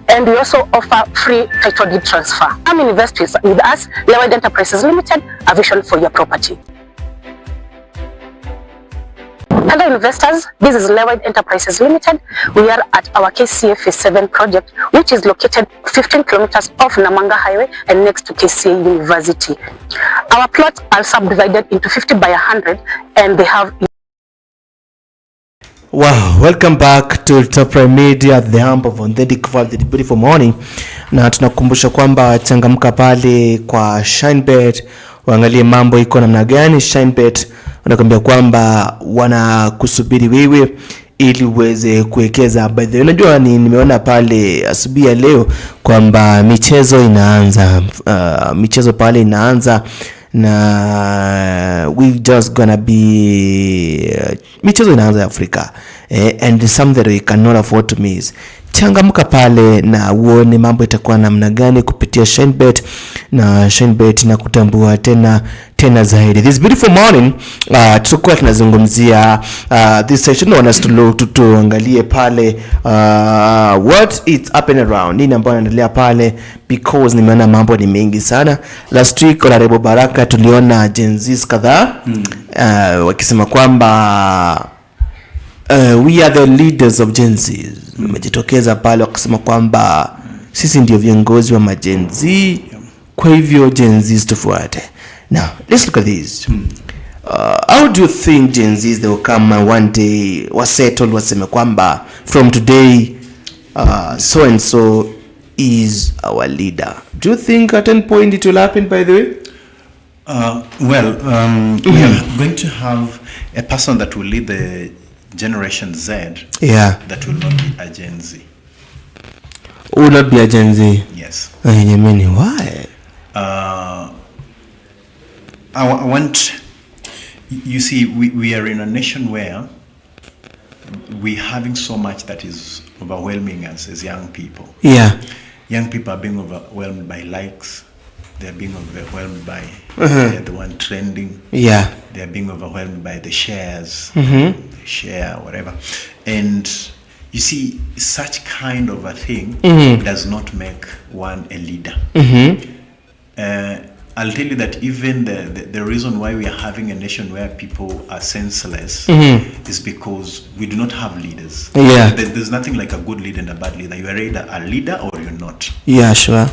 and we also offer free title deed transfer. Come invest with us, Lewide Enterprises Limited, a vision for your property. Hello investors, this is Lewide Enterprises Limited. We are at our KCA Phase 7 project, which is located 15 kilometers off Namanga Highway and next to KCA University. Our plots are subdivided into 50 by 100, and they have... Wow, welcome back to Top Prime Media, the hub of authentic vibe, the beautiful morning. Na tunakumbusha kwamba changamka pale kwa Shinebet, waangalie mambo iko namna gani. Shinebet wanakuambia kwamba wanakusubiri wewe ili uweze kuwekeza. By the way, unajua nimeona pale asubuhi ya leo kwamba michezo inaanza, michezo pale inaanza, na we just gonna be michezo inaanza Afrika, and something that we cannot afford to miss. Changamka pale na uone mambo itakuwa namna gani kupitia Shinebet, na Shinebet na kutambua tena zaidi. This beautiful morning tutakuwa tunazungumzia this session on us to tuangalie pale what it's happening around, nini ambayo inaendelea pale, because nimeona mambo ni mengi sana. Last week Honorable Baraka tuliona Gen Z kadhaa wakisema kwamba we are the leaders of Gen Z. Wamejitokeza pale wakisema kwamba sisi ndio viongozi wa Gen Z, kwa hivyo Gen Z tufuate. Now, let's look at this. How do you think Gen Z they will come one day wasettle waseme kwamba from today so and so is our leader? Do you think at any point it will happen, by the way? We are going to have a person that will lead the Generation Z. Yeah. That will not be a Gen Z. Will not be a Gen Z? Yes. I mean, why? I want, you see, we are in a nation where we're having so much that is overwhelming us as young people. Yeah. Young people are being overwhelmed by likes. They're being overwhelmed by they're the one trending. Yeah. They're being overwhelmed by the shares, share, whatever. And you see, such kind of a thing does not make one a leader. I'll tell you that even the reason why we are having a nation where people are senseless is because we do not have leaders. Yeah. There's nothing like a good leader and a bad leader. You are either a leader or you're not. Yeah, sure.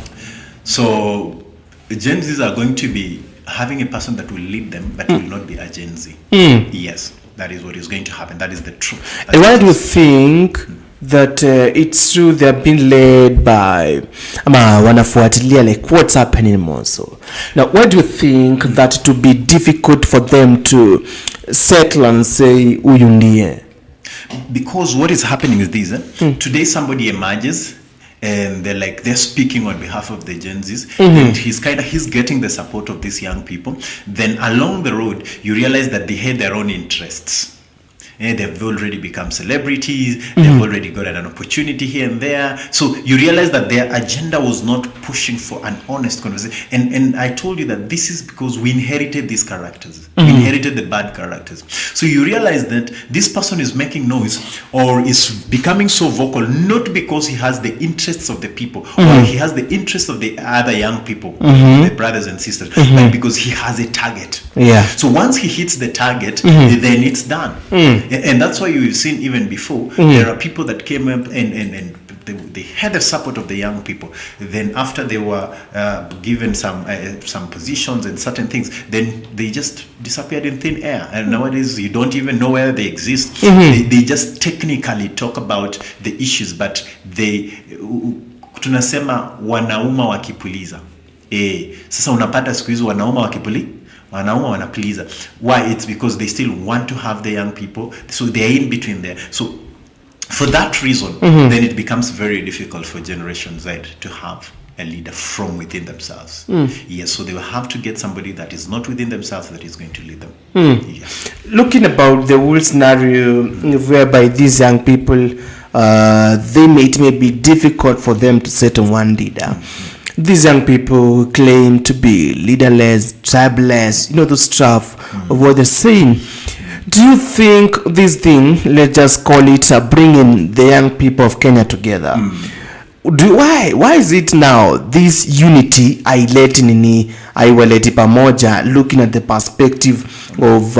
So Gen Zs are going to be having a person that will lead them, but will not be a Gen Z. Yes, that is what is going to happen. That is the truth. And why do you think that it's true they have been led by wanafuatilia, like what's happening more so? Now, why do you think that it would be difficult for them to settle and say huyu ndiye? Because what is happening is this. Today somebody emerges and they're speaking on behalf of the Gen Zs, and he's getting the support of these young people. Then along the road, you realize that they had their own interests. They've already become celebrities. They've already got an opportunity here and there. So you realize that their agenda was not pushing for an honest conversation. And I told you that this is because we inherited these characters. We inherited the bad characters. So you realize that this person is making noise or is becoming so vocal, not because he has the interests of the people or he has the interests of the other young people, the brothers and sisters, but because he has a target. Yeah. So once he hits the target, then it's done. And that's why you've seen even before, there are people that came up and they had the support of the young people. Then after they were given some positions and certain things, then they just disappeared in thin air. And nowadays you don't even know whether they exist. They just technically talk about the issues, but tunasema wanauma wakipuliza. Sasa unapata siku hizo wanauma wanapuliza. Why? It's because they still want to have the young people, so they're in between there. So for that reason, then it becomes very difficult for Generation Z to have a leader from within themselves. Yes, so they will have to get somebody that is not within themselves that is going to lead them. Yes. Looking about the whole scenario whereby these young people, it may be difficult for them to set on one leader. These young people claim to be leaderless, tribeless, those stuff of what they're saying. Do you think this thing, let's just call it bringing the young people of Kenya together? Why is it now this unity aiwaleti pamoja, looking at the perspective of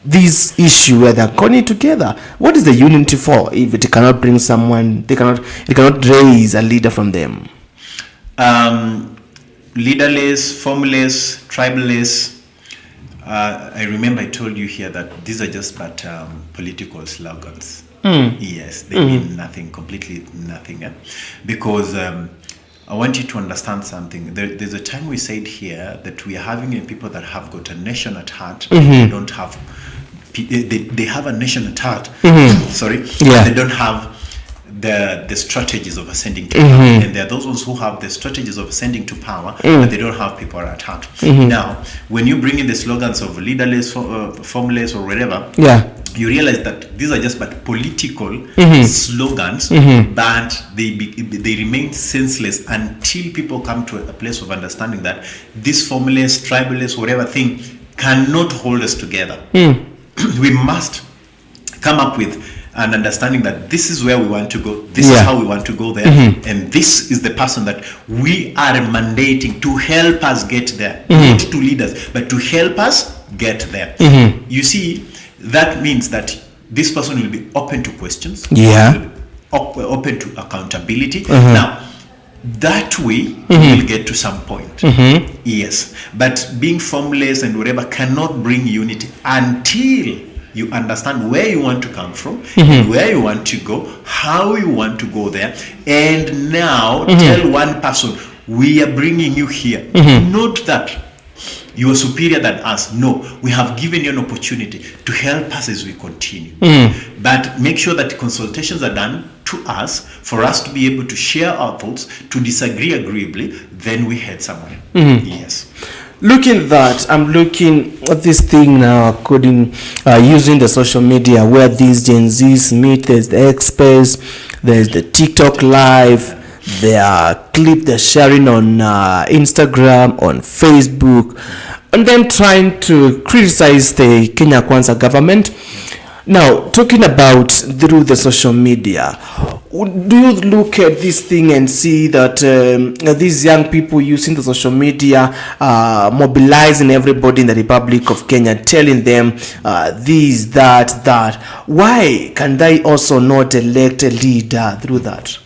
this issue where they're coming together? What is the unity for if it cannot bring someone, it cannot raise a leader from them? Leaderless, formless, triballess. I remember I told you here that these are just but political slogans. Yes, they mean nothing, completely nothing. Because I want you to understand something. There's a time we said here that we are having people that have got a nation at heart. They don't have. They have a nation at heart. Sorry. Yeah. They don't have the strategies of ascending to power, and there are those ones who have the strategies of ascending to power, but they don't have people at heart. Now, when you bring in the slogans of leaderless, formless, or whatever, you realize that these are just but political slogans, but they remain senseless until people come to a place of understanding that this formless, tribalist, whatever thing cannot hold us together. We must come up with an understanding that this is where we want to go, this is how we want to go there, and this is the person that we are mandating to help us get there, not to lead us, but to help us get there. You see, that means that this person will be open to questions, open to accountability. Now, that way we'll get to some point. Yes, but being formless and whatever cannot bring unity until you understand where you want to come from, where you want to go, how you want to go there, and now tell one person, we are bringing you here. Not that you are superior than us. No, we have given you an opportunity to help us as we continue. But make sure that consultations are done to us for us to be able to share our thoughts, to disagree agreeably, then we head somewhere. Yes. looking at that, I'm looking at this thing now, using the social media where these Gen Zs meet. There's the X-Space, there's the TikTok Live, there are clips they're sharing on Instagram, on Facebook, and then trying to criticize the Kenya Kwanza government. Now, talking about through the social media, do you look at this thing and see that these young people using the social media, mobilizing everybody in the Republic of Kenya, telling them this, that, why can they also not elect a leader through that?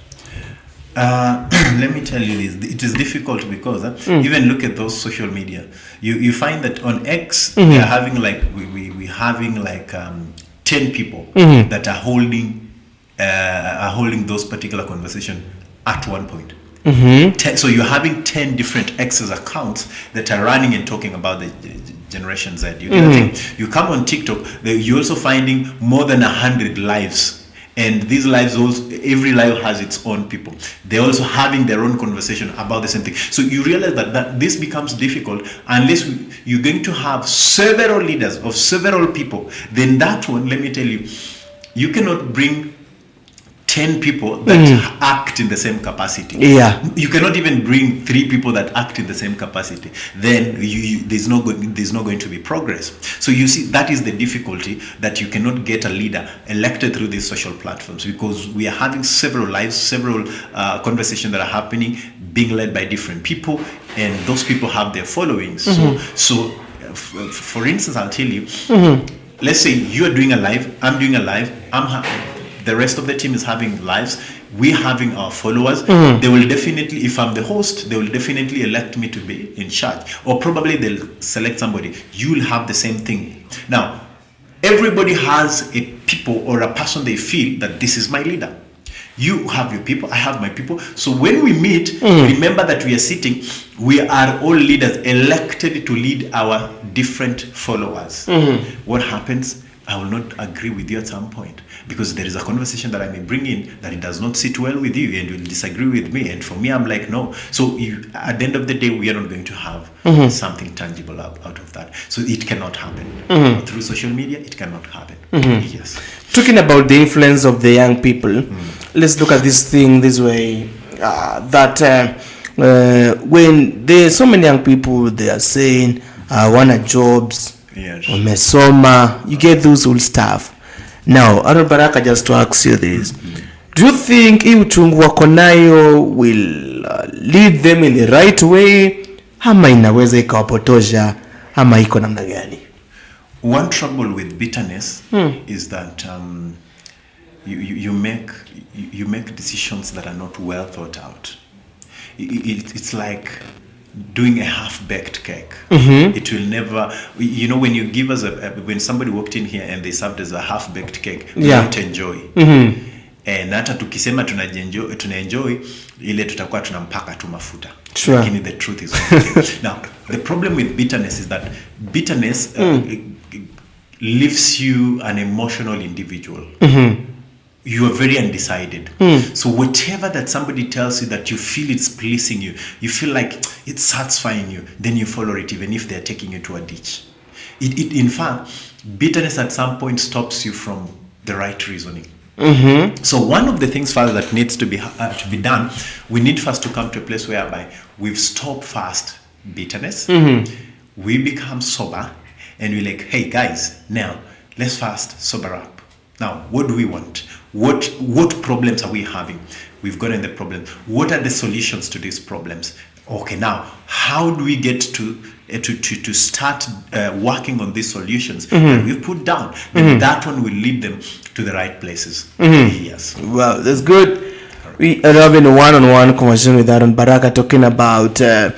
Let me tell you this. It is difficult because even look at those social media. You find that on X, we are having like we having like 10 people that are holding those particular conversation at one point. So you're having 10 different X's accounts that are running and talking about the Generation Z. You come on TikTok, you're also finding more than 100 lives. And these lives also, every live has its own people. They're also having their own conversation about the same thing. So you realize that this becomes difficult unless you're going to have several leaders of several people. Then that one, let me tell you, you cannot bring 10 people that act in the same capacity. Yeah. You cannot even bring 3 people that act in the same capacity. Then there's not going to be progress. So you see, that is the difficulty, that you cannot get a leader elected through these social platforms, because we are having several lives, several conversations that are happening, being led by different people, and those people have their followings. So for instance, I'll tell you, let's say you are doing a live, I'm doing a live, the rest of the team is having lives, we're having our followers. They will definitely, if I'm the host, they will definitely elect me to be in charge, or probably they'll select somebody. You'll have the same thing. Now, everybody has a people or a person they feel that this is my leader. You have your people, I have my people. So when we meet, remember that we are sitting, we are all leaders elected to lead our different followers. What happens? I will not agree with you at some point, because there is a conversation that I may bring in that it does not sit well with you, and you'll disagree with me. And for me, I'm like, no. So at the end of the day, we are not going to have something tangible out of that. So it cannot happen. Through social media, it cannot happen. Yes. Talking about the influence of the young people, let's look at this thing this way, that when there's so many young people, they are saying, I want jobs, Yes. Umesoma, you get those old stuff. Now, Aaron Baraka, just to ask you this, do you think hii uchungu wako nayo will lead them in the right way, ama inaweza ikawapotosha, ama iko namna gani? One trouble with bitterness is that you make decisions that are not well thought out. It's like doing a half-baked cake. It will never, when you give us when somebody walked in here and they served us a half-baked cake, we don't enjoy. Na hata tukisema tunaenjoy, ile tutakuwa tunampaka tu mafuta. Lakini the truth is now, the problem with bitterness is that bitterness leaves you an emotional individual. You are very undecided. So whatever that somebody tells you that you feel it's pleasing you, you feel like it's satisfying you, then you follow it even if they're taking you to a ditch. In fact, bitterness at some point stops you from the right reasoning. So one of the things first that needs to be done, we need first to come to a place whereby we've stopped first bitterness, we become sober, and we're like, hey guys, now let's first sober up. Now, what do we want? What problems are we having? We've gotten the problem. What are the solutions to these problems? Okay, now how do we get to start working on these solutions that we've put down? Then that one will lead them to the right places. Yes. Well, that's good. We are having a one-on-one conversation with Aaron Baraka talking about Gen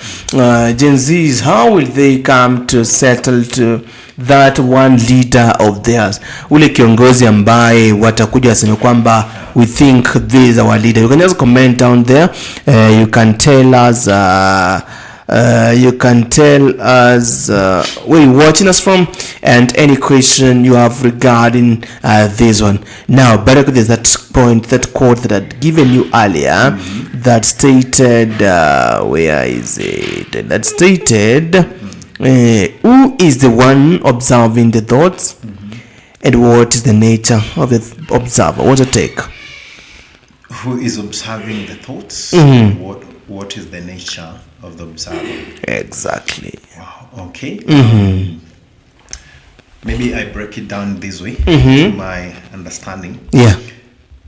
Zs. How will they come to settle to that one leader of theirs, ule kiongozi ambaye watakuja waseme kwamba we think this is our leader? You can just comment down there. You can tell us where you're watching us from, and any question you have regarding this one. Now, Baraka, there's that quote that I'd given you earlier that stated, where is it? That stated, Who is the one observing the thoughts? And what is the nature of the observer? What a take. Who is observing the thoughts? What is the nature of the observer? Exactly. Wow. Okay. Maybe I break it down this way to my understanding. Yeah.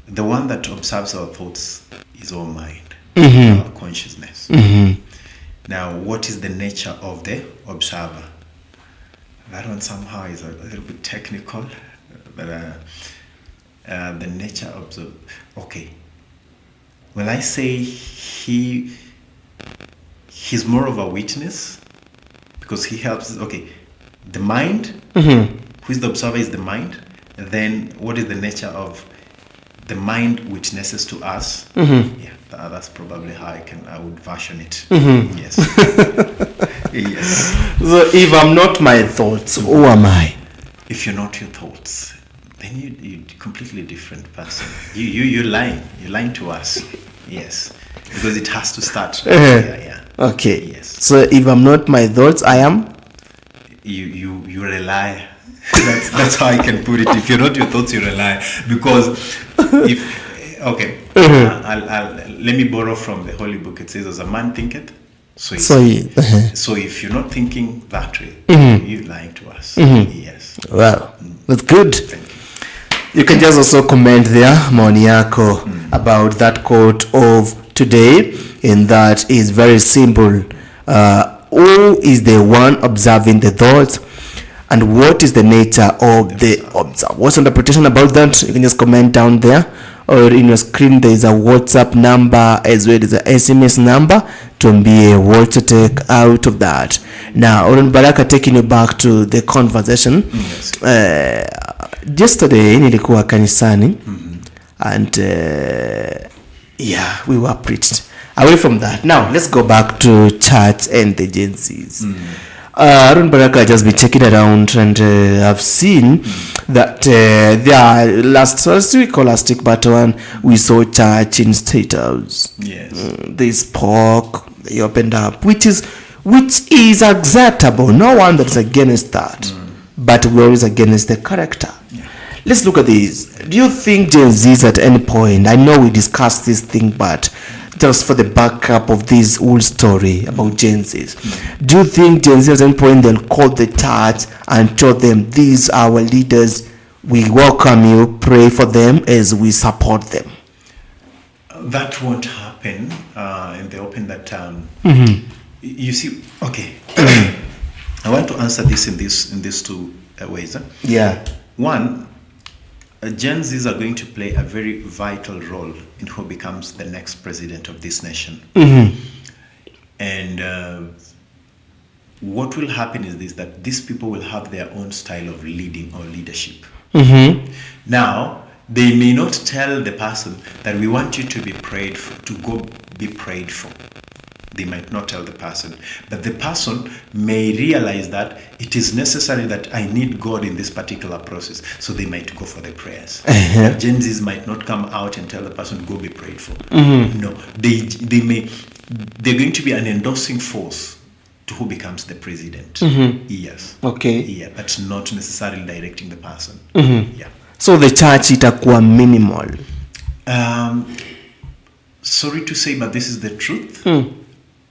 The one that observes our thoughts is our mind, our consciousness. Now, what is the nature of the observer? That one somehow is a little bit technical, but the nature of the... Okay. When I say he's more of a witness, because he helps... Okay, the mind, who is the observer is the mind. And then what is the nature of the mind witnesses to us? Yeah, that's probably how I would version it. Yes. Yes. So if I'm not my thoughts, who am I? If you're not your thoughts, then you're a completely different person. You're lying. You're lying to us. Yes. Because it has to start. Yeah. Okay. Yes. So if I'm not my thoughts, I am? You're a liar. That's how I can put it. If you're not your thoughts, you're a liar. Because if... Okay. Let me borrow from the Holy Book. It says, as a man thinketh, so if you're not thinking that way, you're lying to us. Yes. Wow, that's good. You can just also comment there, maoni yako, about that quote of today, and that is very simple. Who is the one observing the thoughts, and what is the nature of the observer? What's your interpretation about that? You can just comment down there, or in your screen there is a WhatsApp number as well as a SMS number to be able to take out of that. Now, Oren Baraka, taking you back to the conversation. Yesterday nilikuwa kanisani and we were preached. Away from that, now let's go back to church and the Gen Zs. Arun Baraka has just been checking around, and I've seen that last week or last week, but one we saw church in State House. Yes. They spoke, they opened up, which is acceptable. No one that's against that, but we're always against the character. Let's look at this. Do you think Gen Zs at any point, I know we discussed this thing, but just for the backup of this whole story about Gen Zs, do you think Gen Zs at any point they'll call the church and tell them, these are our leaders, we welcome you, pray for them as we support them? That won't happen in the open that you see. Okay. I want to answer this in these two ways. Yeah. One, Gen Zs are going to play a very vital role in who becomes the next president of this nation. And what will happen is this, that these people will have their own style of leading or leadership. Now, they may not tell the person that we want you to be prayed for, to go be prayed for. They might not tell the person, but the person may realize that it is necessary that I need God in this particular process, so they might go for the prayers. Gen Zs might not come out and tell the person, go be prayed for. No, they're going to be an endorsing force to who becomes the president. Yes. Okay. Yeah, but not necessarily directing the person. Yeah. So the church itakuwa minimal. Sorry to say, but this is the truth.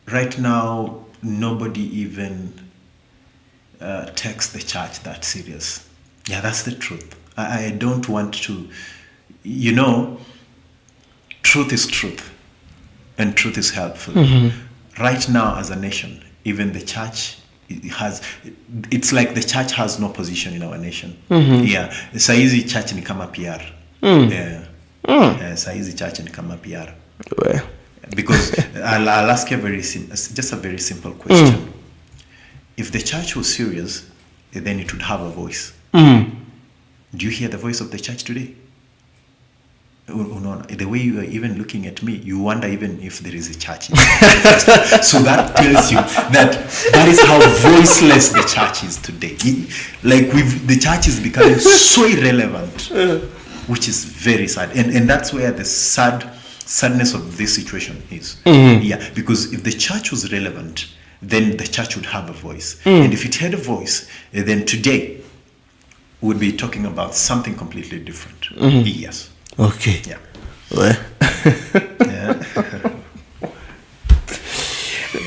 Right now, nobody even takes the church that serious. Yeah, that's the truth. I don't want to, truth is truth, and truth is helpful. Right now, as a nation, even the church it's like the church has no position in our nation. Yeah, saizi church ni kama PR. Yeah. Saizi church ni kama PR. Because I'll ask you a very simple question. If the church was serious, then it would have a voice. Do you hear the voice of the church today? No, the way you are even looking at me, you wonder even if there is a church. So that tells you that is how voiceless the church is today. Like the church is becoming so irrelevant, which is very sad. And that's where the sadness of this situation is. Yeah, because if the church was relevant, then the church would have a voice. And if it had a voice, then today we would be talking about something completely different. Yes. Okay. Yeah. Well. Yeah.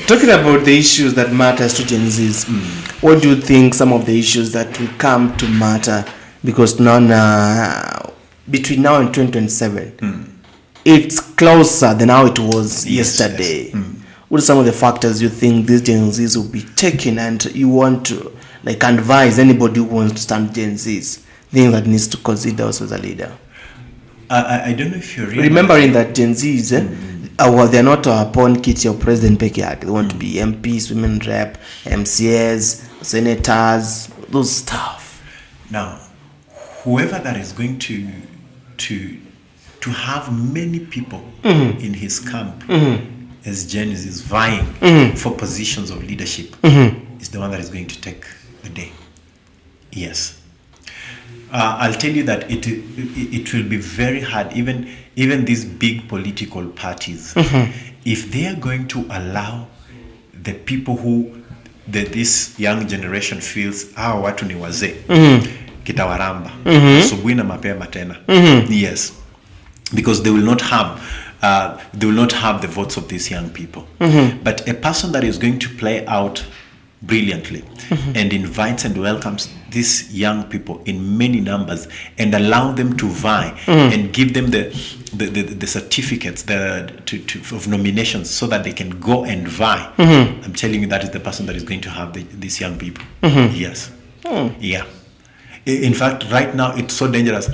Talking about the issues that matters to Gen Zs, what do you think some of the issues that will come to matter? Because now, between now and 2027, it's closer than how it was yesterday. Yes. What are some of the factors you think these Gen Zs will be taking, and you want to advise anybody who wants to stand Gen Zs, things that needs to consider also as a leader? I don't know if you're remembering that Gen Zs, they're not upon kiti of President peke yake. They want to be MPs, women rep, MCAs, senators, those stuff. Now, whoever that is going to have many people in his camp as Gen Z is vying for positions of leadership is the one that is going to take the day. Yes. I'll tell you that it will be very hard, even these big political parties, if they are going to allow the people who this young generation feels watu ni wazee kitawaramba asubuhi na mapema tena. Yes, because they will not have the votes of these young people. But a person that is going to play out brilliantly and invites and welcomes these young people in many numbers and allow them to vie and give them the certificates of nominations so that they can go and vie. I'm telling you, that is the person that is going to have these young people. Yes. Yeah. In fact, right now it's so dangerous.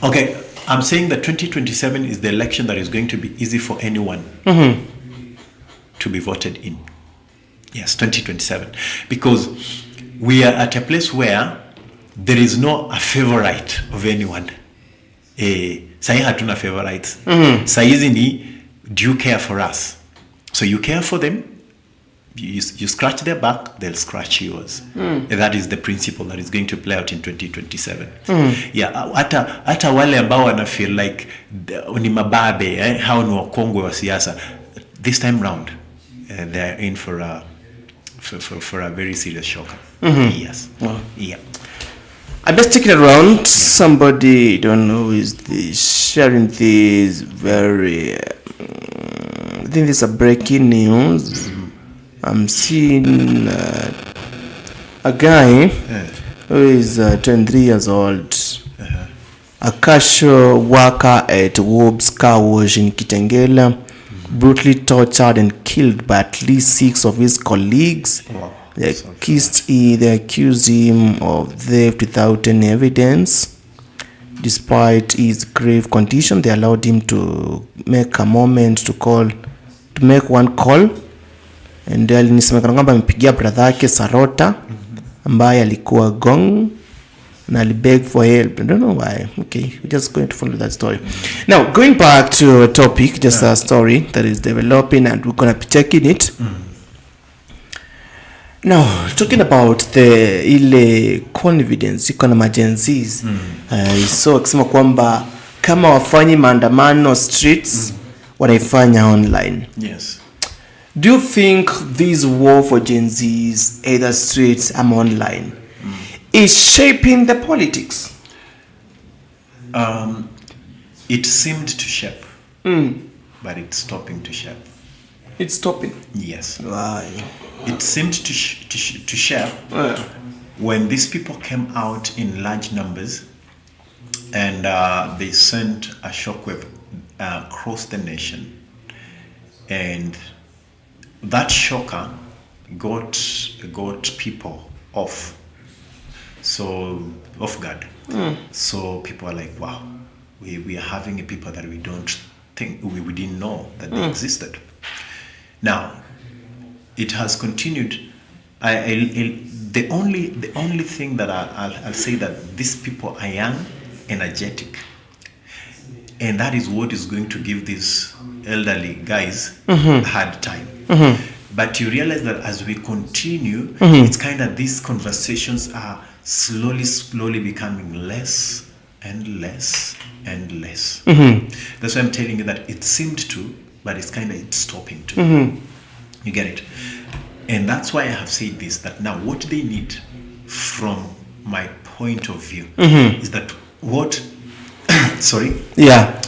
Okay, I'm saying that 2027 is the election that is going to be easy for anyone to be voted in. Yes, 2027. Because we are at a place where there is no a favorite of anyone. Sahi hatuna favorites. Saizi ni, do you care for us? So you care for them, you scratch their back, they'll scratch yours. That is the principle that is going to play out in 2027. Yeah, hata wale ambao wana feel like ni mababe, hao ni wakongwe wa siasa, this time round they are in for a very serious shocker. Yes. Wow. Yeah. I'm just checking around. Somebody, don't know who is this, sharing this very. I think this is a breaking news. I'm seeing a guy who is 23 years old, a casual worker at Wobb's car wash in Kitengela, brutally tortured and killed by at least 6 of his colleagues. Wow. They accused him of theft without any evidence. Despite his grave condition, they allowed him to make one call. And nisemekana kwamba amepigia brother yake Sarota ambaye alikuwa gong na beg for help. I don't know why. Okay, we're just going to follow that story. Now, going back to a topic, just a story that is developing, and we're going to be checking it. Now, talking about the ile confidence iko na majencies, so akisema kwamba kama wafanyi maandamano streets, wanaifanya online. Yes. Do you think this war for Gen Zs, either streets or online, is shaping the politics? It seemed to shape, but it's stopping to shape. It's stopping. Yes. Why? It seemed to shape when these people came out in large numbers, and they sent a shockwave across the nation, and that shocker got people off guard. So people are like, wow, we are having a people that we didn't know that they existed. Now it has continued. The only thing that I'll say that these people are young, energetic, and that is what is going to give these elderly guys a hard time. But you realize that as we continue, it's kind of these conversations are slowly becoming less and less and less. That's why I'm telling you that it seemed to, but it's stopping to. You get it? And that's why I have said this, that now what they need from my point of view is that what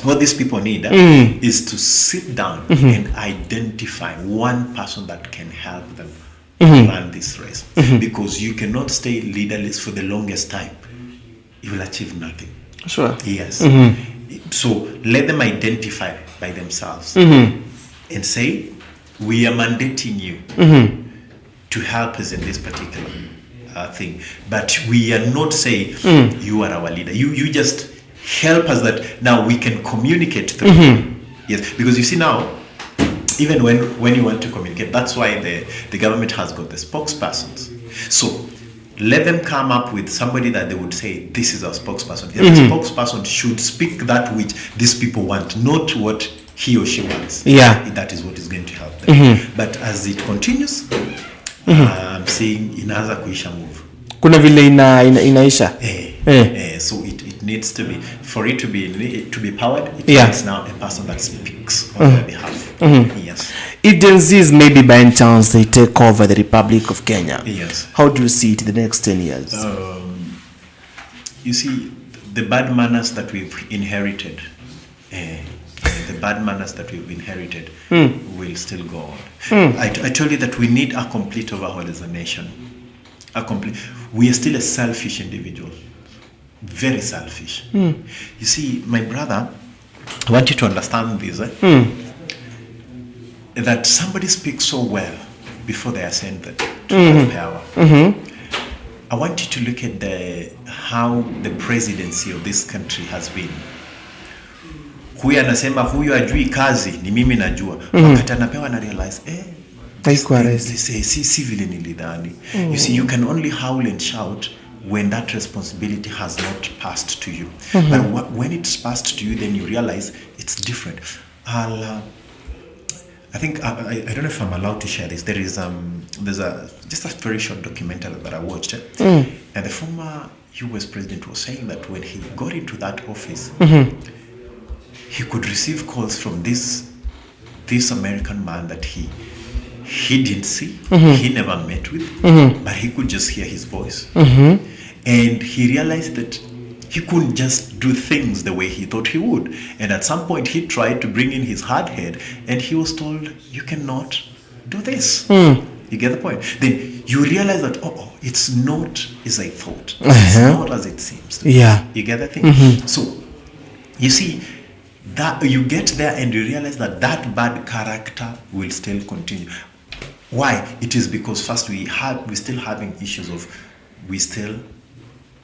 what these people need is to sit down and identify one person that can help them run this race. Because you cannot stay leaderless for the longest time. You will achieve nothing. Sure. Yes. So let them identify by themselves and say, we are mandating you to help us in this particular thing. But we are not saying you are our leader. You just help us that now we can communicate through. Yes, because you see now, even when you want to communicate, that's why the government has got the spokespersons. So let them come up with somebody that they would say, this is our spokesperson. The spokesperson should speak that which these people want, not what he or she wants. Yeah. That is what is going to help them. But as it continues, I'm saying inaanza kuisha move. Kuna vile inaisha. So it needs to be, for it to be powered, it needs now a person that speaks on their behalf. Yes. If Gen Zs maybe by any chance they take over the Republic of Kenya, yes, how do you see it in the next 10 years? You see, the bad manners that we've inherited, will still go on. I told you that we need a complete overhaul as a nation. We are still a selfish individual. Very selfish. You see, my brother, I want you to understand this. That somebody speaks so well before they ascend to that power. I want you to look at how the presidency of this country has been. Huyu anasema huyu ajui kazi ni mimi najua. Wakati anapewa na realize si vile nilidhani. You see, you can only howl and shout when that responsibility has not passed to you. But when it's passed to you, then you realize it's different. I think I don't know if I'm allowed to share this. There's just a very short documentary that I watched, and the former U.S. president was saying that when he got into that office, he could receive calls from this American man that he didn't see, he never met with, but he could just hear his voice, and he realized that he couldn't just do things the way he thought he would. And at some point, he tried to bring in his hard head, and he was told, you cannot do this. You get the point? Then you realize that, it's not as I thought. It's not as it seems. Yeah. You get that thing? So, you see, that you get there and you realize that bad character will still continue. Why? It is because first we're still having issues of, we still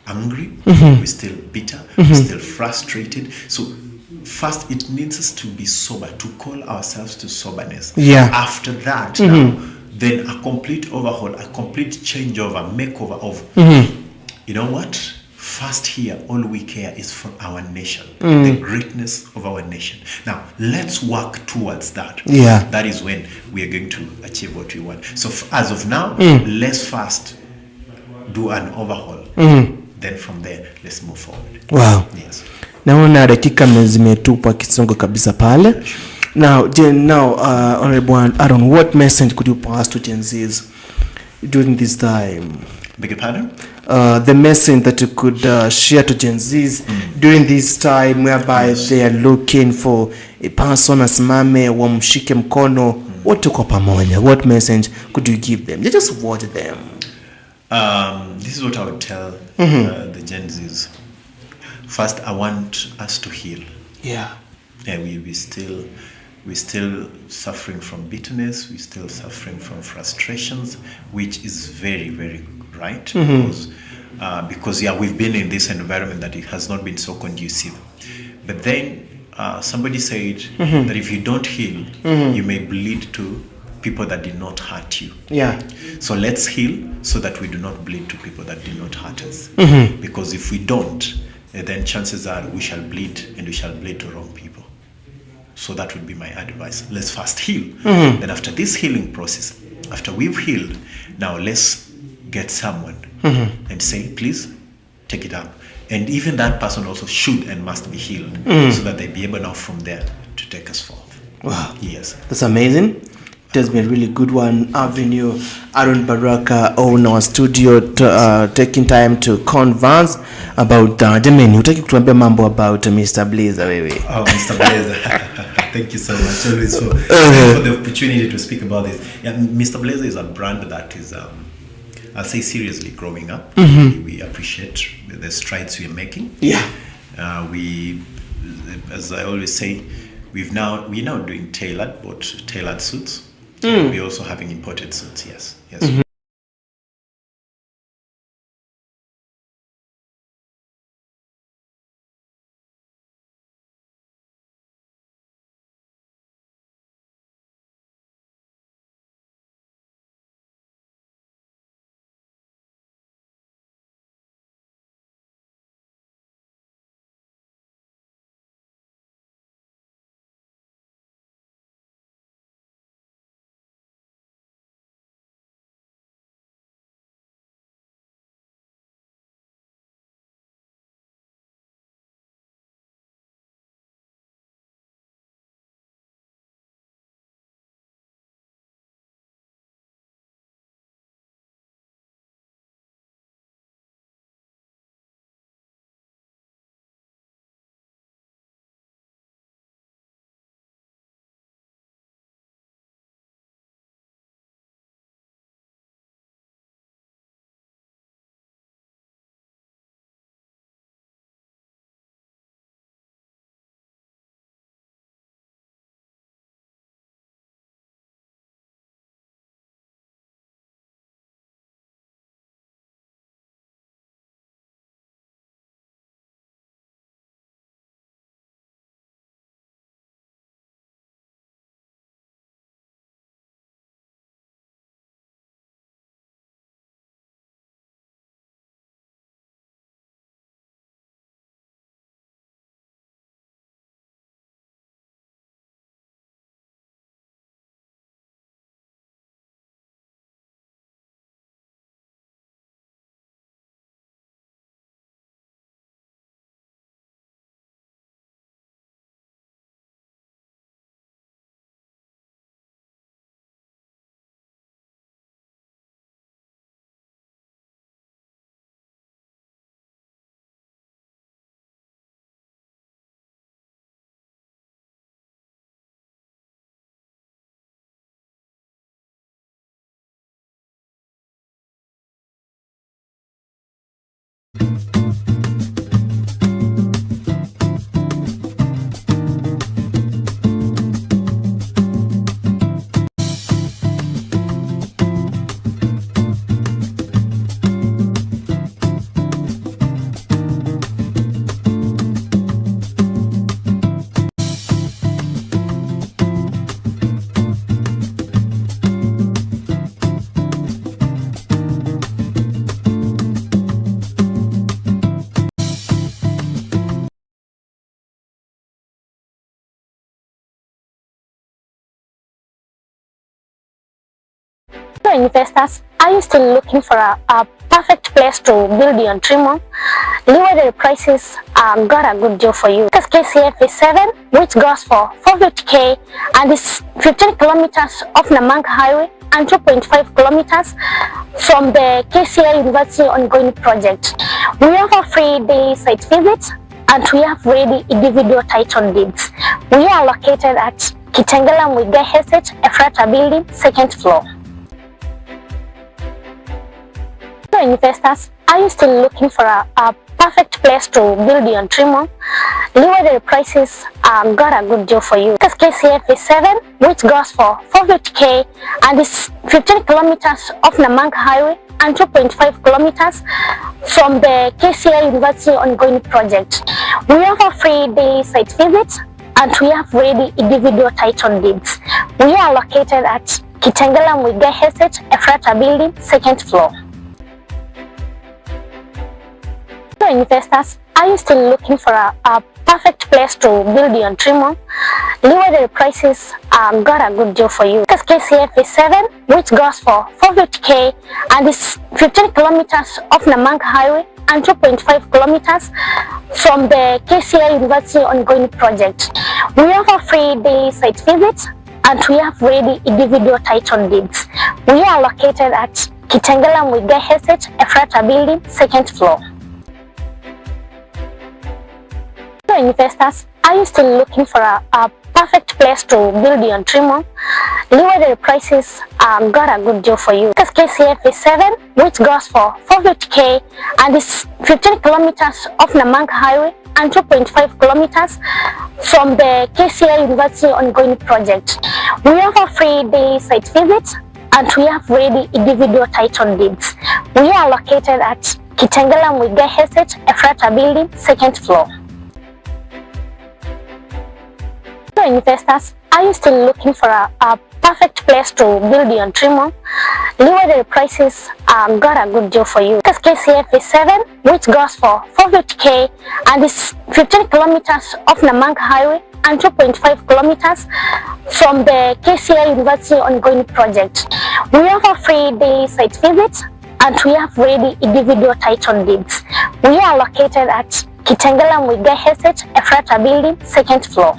angry, we're still bitter, we're still frustrated. So first it needs us to be sober, to call ourselves to soberness. After that, now, then a complete overhaul, a complete changeover, makeover of, you know what? First here, all we care is for our nation, the greatness of our nation. Now, let's work towards that. That is when we are going to achieve what we want. So as of now, let's first do an overhaul. Then from there, let's move forward. Wow. Yes. Naona dakika zimetupwa kisongo kabisa pale. Now, Honorable Aaron, what message could you pass to Gen Zs during this time? Beg your pardon? The message that you could share to Gen Zs during this time whereby they are looking for a person asimame wamshike mkono wote kwa pamoja. What message could you give them? Just watch them. This is what I would tell the Gen Zs. First, I want us to heal. We're still suffering from bitterness. We're still suffering from frustrations, which is very, very right. Because we've been in this environment that it has not been so conducive. But then somebody said that if you don't heal, you may bleed to people that did not hurt you. So let's heal so that we do not bleed to people that did not hurt us. Because if we don't, then chances are we shall bleed, and we shall bleed to wrong people. So that would be my advice. Let's first heal. Then after this healing process, after we've healed, now let's get someone and say, please take it up. And even that person also should and must be healed so that they be able now from there to take us forth. Wow. Yes. That's amazing. It has been a really good one. Avenue Aaron Baraka on our studio taking time to converse about Jameni, utaki kutuambia mambo about Mr. Blazer wewe? Oh, Mr. Blazer. Thank you so much always for the opportunity to speak about this. Yeah, Mr. Blazer is a brand that is I'll say seriously growing up. We appreciate the strides we are making. Yeah. We, as I always say, we're now doing tailored suits. We're also having imported suits. Yes. Investors, are you still looking for a perfect place to build your dream on? Liwade prices got a good deal for you. This KCF is 7, which goes for 450k and is 15 kilometers off Namanga Highway and 2.5 kilometers from the KCA University ongoing project. We have a free daily site visits and we have ready individual title deeds. We are located at Kitengela Muigai Estate, Ephrata Building, 2nd floor. Investors, are you still looking for a perfect place to build your dream on? Liwade prices got a good deal for you. This KCF is 7, which goes for 450k and is 15 kilometers off Namanga Highway and 2.5 kilometers from the KCA University ongoing project. We have a free daily site visits and we have ready individual title deeds. We are located at Kitengela Muigai Estate, Ephrata Building, 2nd floor. Investors, are you still looking for a perfect place to build your dream on? Liwade prices got a good deal for you. This KCF is 7, which goes for 450k and is 15 kilometers off Namanga Highway and 2.5 kilometers from the KCA University ongoing project. We have a free daily site visits and we have ready individual title deeds. We are located at Kitengela Muigai Estate, Ephrata Building, 2nd floor. So investors, are you still looking for a perfect place to build your dream home? Liwere prices got a good deal for you. This KCF is 7, which goes for 450k and is 15 kilometers off Namanga Highway and 2.5 kilometers from the KCA University ongoing project. We offer free daily site visits and we have ready individual title deeds. We are located at Kitengela Muigai Estate, Ephrata Building, 2nd floor. So investors, are you still looking for a perfect place to build your dream home? Liwere prices got a good deal for you. This KCF is 7, which goes for 450k and is 15 kilometers off Namanga Highway and 2.5 kilometers from the KCA University ongoing project. We offer free daily site visits and we have ready individual title deeds. We are located at Kitengela Muigai Estate, Ephrata Building, 2nd floor.